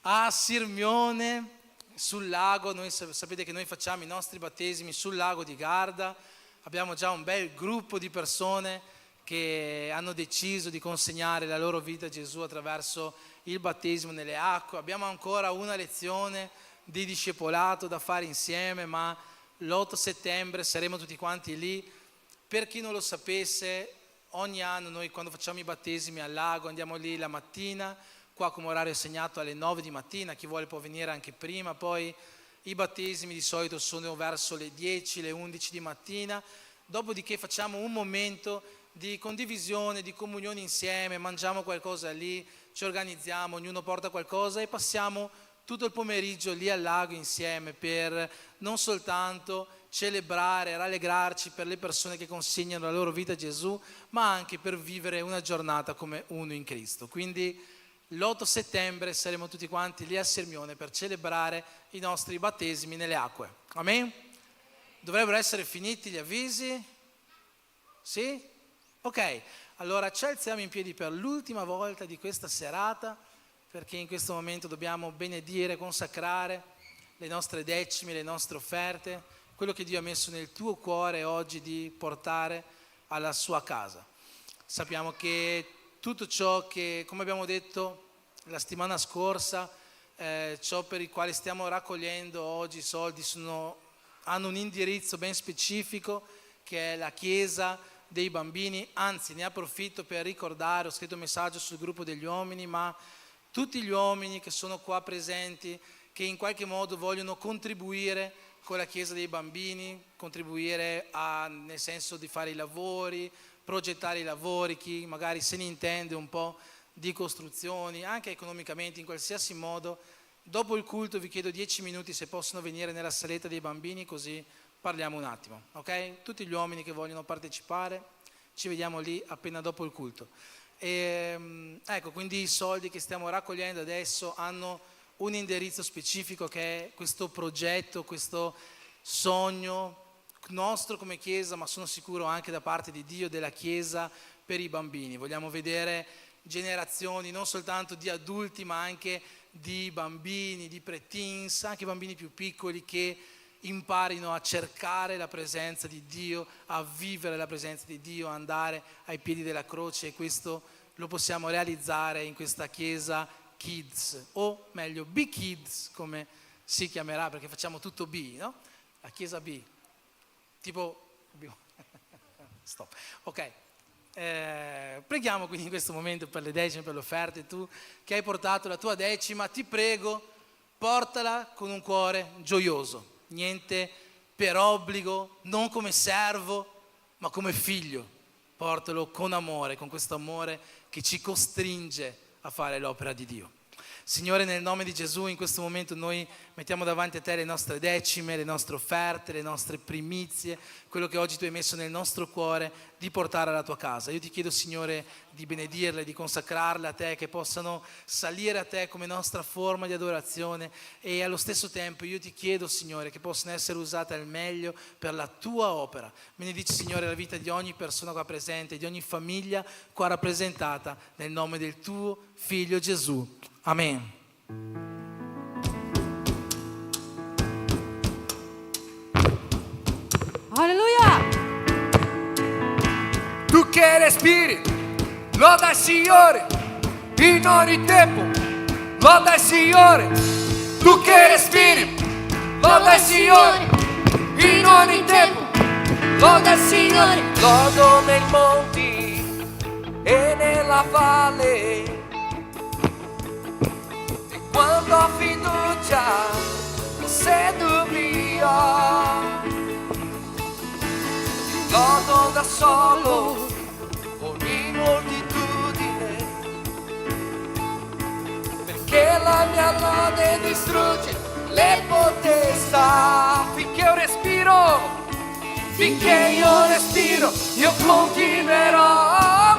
a Sirmione sul lago. Noi sapete che noi facciamo i nostri battesimi sul lago di Garda, abbiamo già un bel gruppo di persone che hanno deciso di consegnare la loro vita a Gesù attraverso il battesimo nelle acque. Abbiamo ancora una lezione di discepolato da fare insieme, ma l'8 settembre saremo tutti quanti lì. Per chi non lo sapesse, ogni anno noi quando facciamo i battesimi al lago andiamo lì la mattina, qua come orario è segnato alle 9 di mattina, chi vuole può venire anche prima, poi i battesimi di solito sono verso le 10, le 11 di mattina, dopodiché facciamo un momento di condivisione, di comunione insieme, mangiamo qualcosa lì, ci organizziamo, ognuno porta qualcosa e passiamo tutto il pomeriggio lì al lago insieme per non soltanto celebrare, rallegrarci per le persone che consegnano la loro vita a Gesù, ma anche per vivere una giornata come uno in Cristo. Quindi l'8 settembre saremo tutti quanti lì a Sirmione per celebrare i nostri battesimi nelle acque. Amen? Dovrebbero essere finiti gli avvisi? Sì? Ok, allora ci alziamo in piedi per l'ultima volta di questa serata, perché in questo momento dobbiamo benedire, consacrare le nostre decime, le nostre offerte, quello che Dio ha messo nel tuo cuore oggi di portare alla sua casa. Sappiamo che tutto ciò che, come abbiamo detto la settimana scorsa, ciò per il quale stiamo raccogliendo oggi i soldi hanno un indirizzo ben specifico che è la Chiesa dei bambini. Anzi, ne approfitto per ricordare, ho scritto un messaggio sul gruppo degli uomini, ma tutti gli uomini che sono qua presenti, che in qualche modo vogliono contribuire con la Chiesa dei bambini, contribuire nel senso di fare i lavori, progettare i lavori, chi magari se ne intende un po' di costruzioni, anche economicamente, in qualsiasi modo. Dopo il culto vi chiedo 10 minuti se possono venire nella saletta dei bambini, così parliamo un attimo, ok? Tutti gli uomini che vogliono partecipare, ci vediamo lì appena dopo il culto. Ecco, quindi i soldi che stiamo raccogliendo adesso hanno un indirizzo specifico che è questo progetto, questo sogno nostro come Chiesa, ma sono sicuro anche da parte di Dio, della Chiesa per i bambini. Vogliamo vedere generazioni non soltanto di adulti, ma anche di bambini, di pre-teens, anche bambini più piccoli che imparino a cercare la presenza di Dio, a vivere la presenza di Dio, a andare ai piedi della croce, e questo lo possiamo realizzare in questa Chiesa Kids, o meglio B-Kids come si chiamerà, perché facciamo tutto B, no? La Chiesa B, tipo stop, ok, Preghiamo quindi in questo momento per le decime, per le offerte. Tu che hai portato la tua decima, ti prego, portala con un cuore gioioso, niente per obbligo, non come servo, ma come figlio. Portalo con amore, con questo amore che ci costringe a fare l'opera di Dio. Signore, nel nome di Gesù, in questo momento noi mettiamo davanti a te le nostre decime, le nostre offerte, le nostre primizie, quello che oggi tu hai messo nel nostro cuore di portare alla tua casa. Io ti chiedo, Signore, di benedirle, di consacrarle a te, che possano salire a te come nostra forma di adorazione, e allo stesso tempo io ti chiedo, Signore, che possano essere usate al meglio per la tua opera. Benedici, Signore, la vita di ogni persona qua presente, di ogni famiglia qua rappresentata, nel nome del tuo Figlio Gesù. Amen. Alleluia! Tu che respiri, loda il Signore in ogni tempo, loda il Signore. Tu che respiri, loda il Signore in ogni tempo, loda il Signore. Lodo nei monti e nella valle, e quando ho fiducia, se dubbio, lodo da solo ogni moltitudine, perché la mia lode distrugge le potestà. Finché io respiro, io continuerò.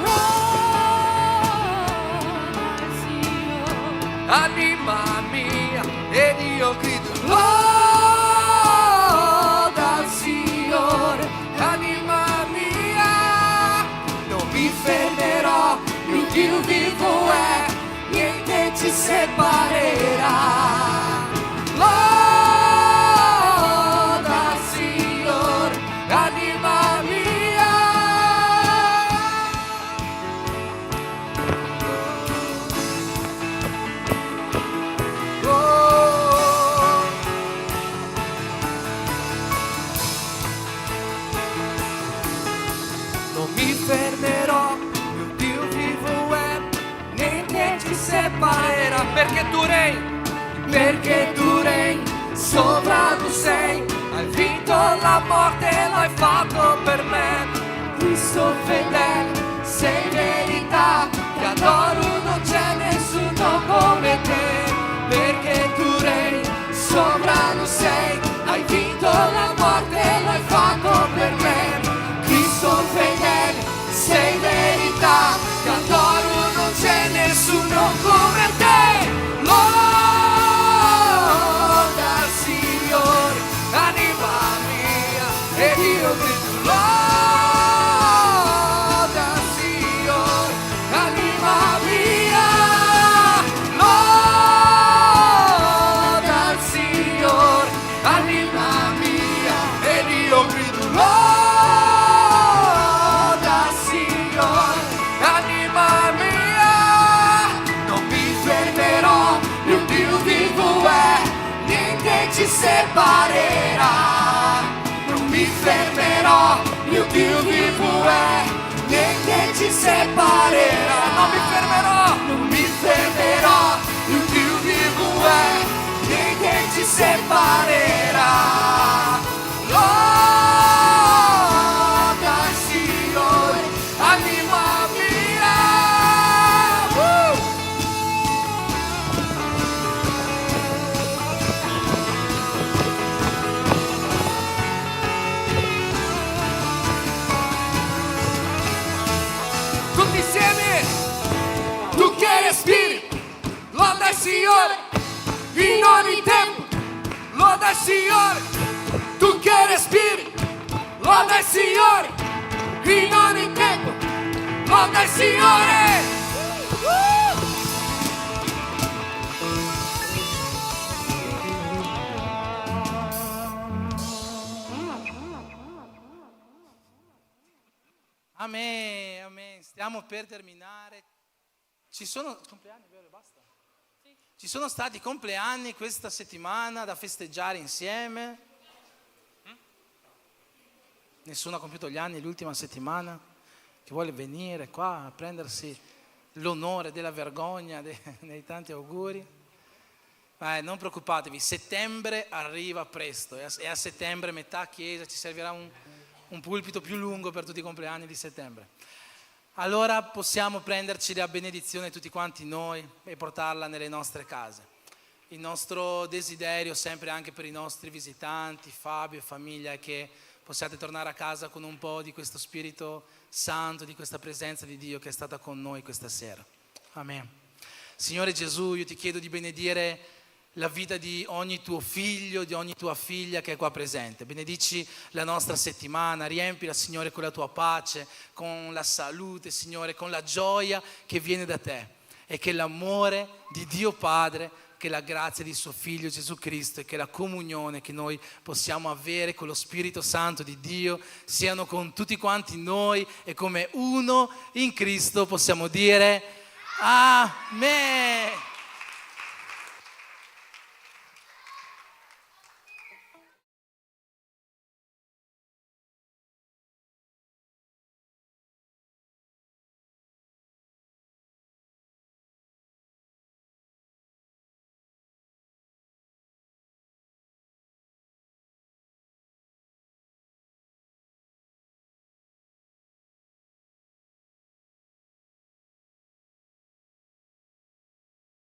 Anima mia, ed io grido loda al Signore. Anima mia, non mi fermerò, più Dio vivo è, niente ci separerà. Loda al Signore, anima mia. Oh. Non mi fermerò, più Dio vivo è, niente ci separerà, perché tu regni, sovrano sei, hai vinto la morte, l'hai fatto per me. Cristo fedele, sei verità, ti adoro, non c'è nessuno come te, perché tu regni, sovrano sei, hai vinto la morte, l'hai fatto per me. Cristo fedele, sei verità, ti adoro, non c'è nessuno come te. Loda al Signore, anima mia, ed io grido loda al Signore, anima mia. Loda al Signore, anima mia, ed io grido loda al Signore, anima mia. Non mi fermerò, più Dio vivo è, niente ci separerà. Non mi fermerò, più Dio vivo è, niente ci separerà. Non mi fermerò, più Dio vivo è, niente ci separerà. Loda al Signore, anima mia. Tutti insieme, tu che respiri, loda il Signore in ogni tempo, loda il Signore. Tu che respiri, loda il Signore in ogni tempo, loda il Signore. Amen, amen. Stiamo per terminare. Ci sono compleanni, vero? Basta? Sì. Ci sono stati compleanni questa settimana da festeggiare insieme? Nessuno ha compiuto gli anni l'ultima settimana? che vuole venire qua a prendersi l'onore della vergogna dei tanti auguri. Non preoccupatevi, settembre arriva presto e a settembre, metà chiesa, ci servirà un pulpito più lungo per tutti i compleanni di settembre. Allora possiamo prenderci la benedizione tutti quanti noi e portarla nelle nostre case. Il nostro desiderio sempre anche per i nostri visitanti, Fabio e famiglia, è che possiate tornare a casa con un po' di questo Spirito Santo, di questa presenza di Dio che è stata con noi questa sera. Amen. Signore Gesù, io ti chiedo di benedire la vita di ogni tuo figlio, di ogni tua figlia che è qua presente. Benedici la nostra settimana, riempila, Signore, con la tua pace, con la salute, Signore, con la gioia che viene da te, e che l'amore di Dio Padre, che la grazia di suo Figlio Gesù Cristo e che la comunione che noi possiamo avere con lo Spirito Santo di Dio siano con tutti quanti noi, e come uno in Cristo possiamo dire Amen.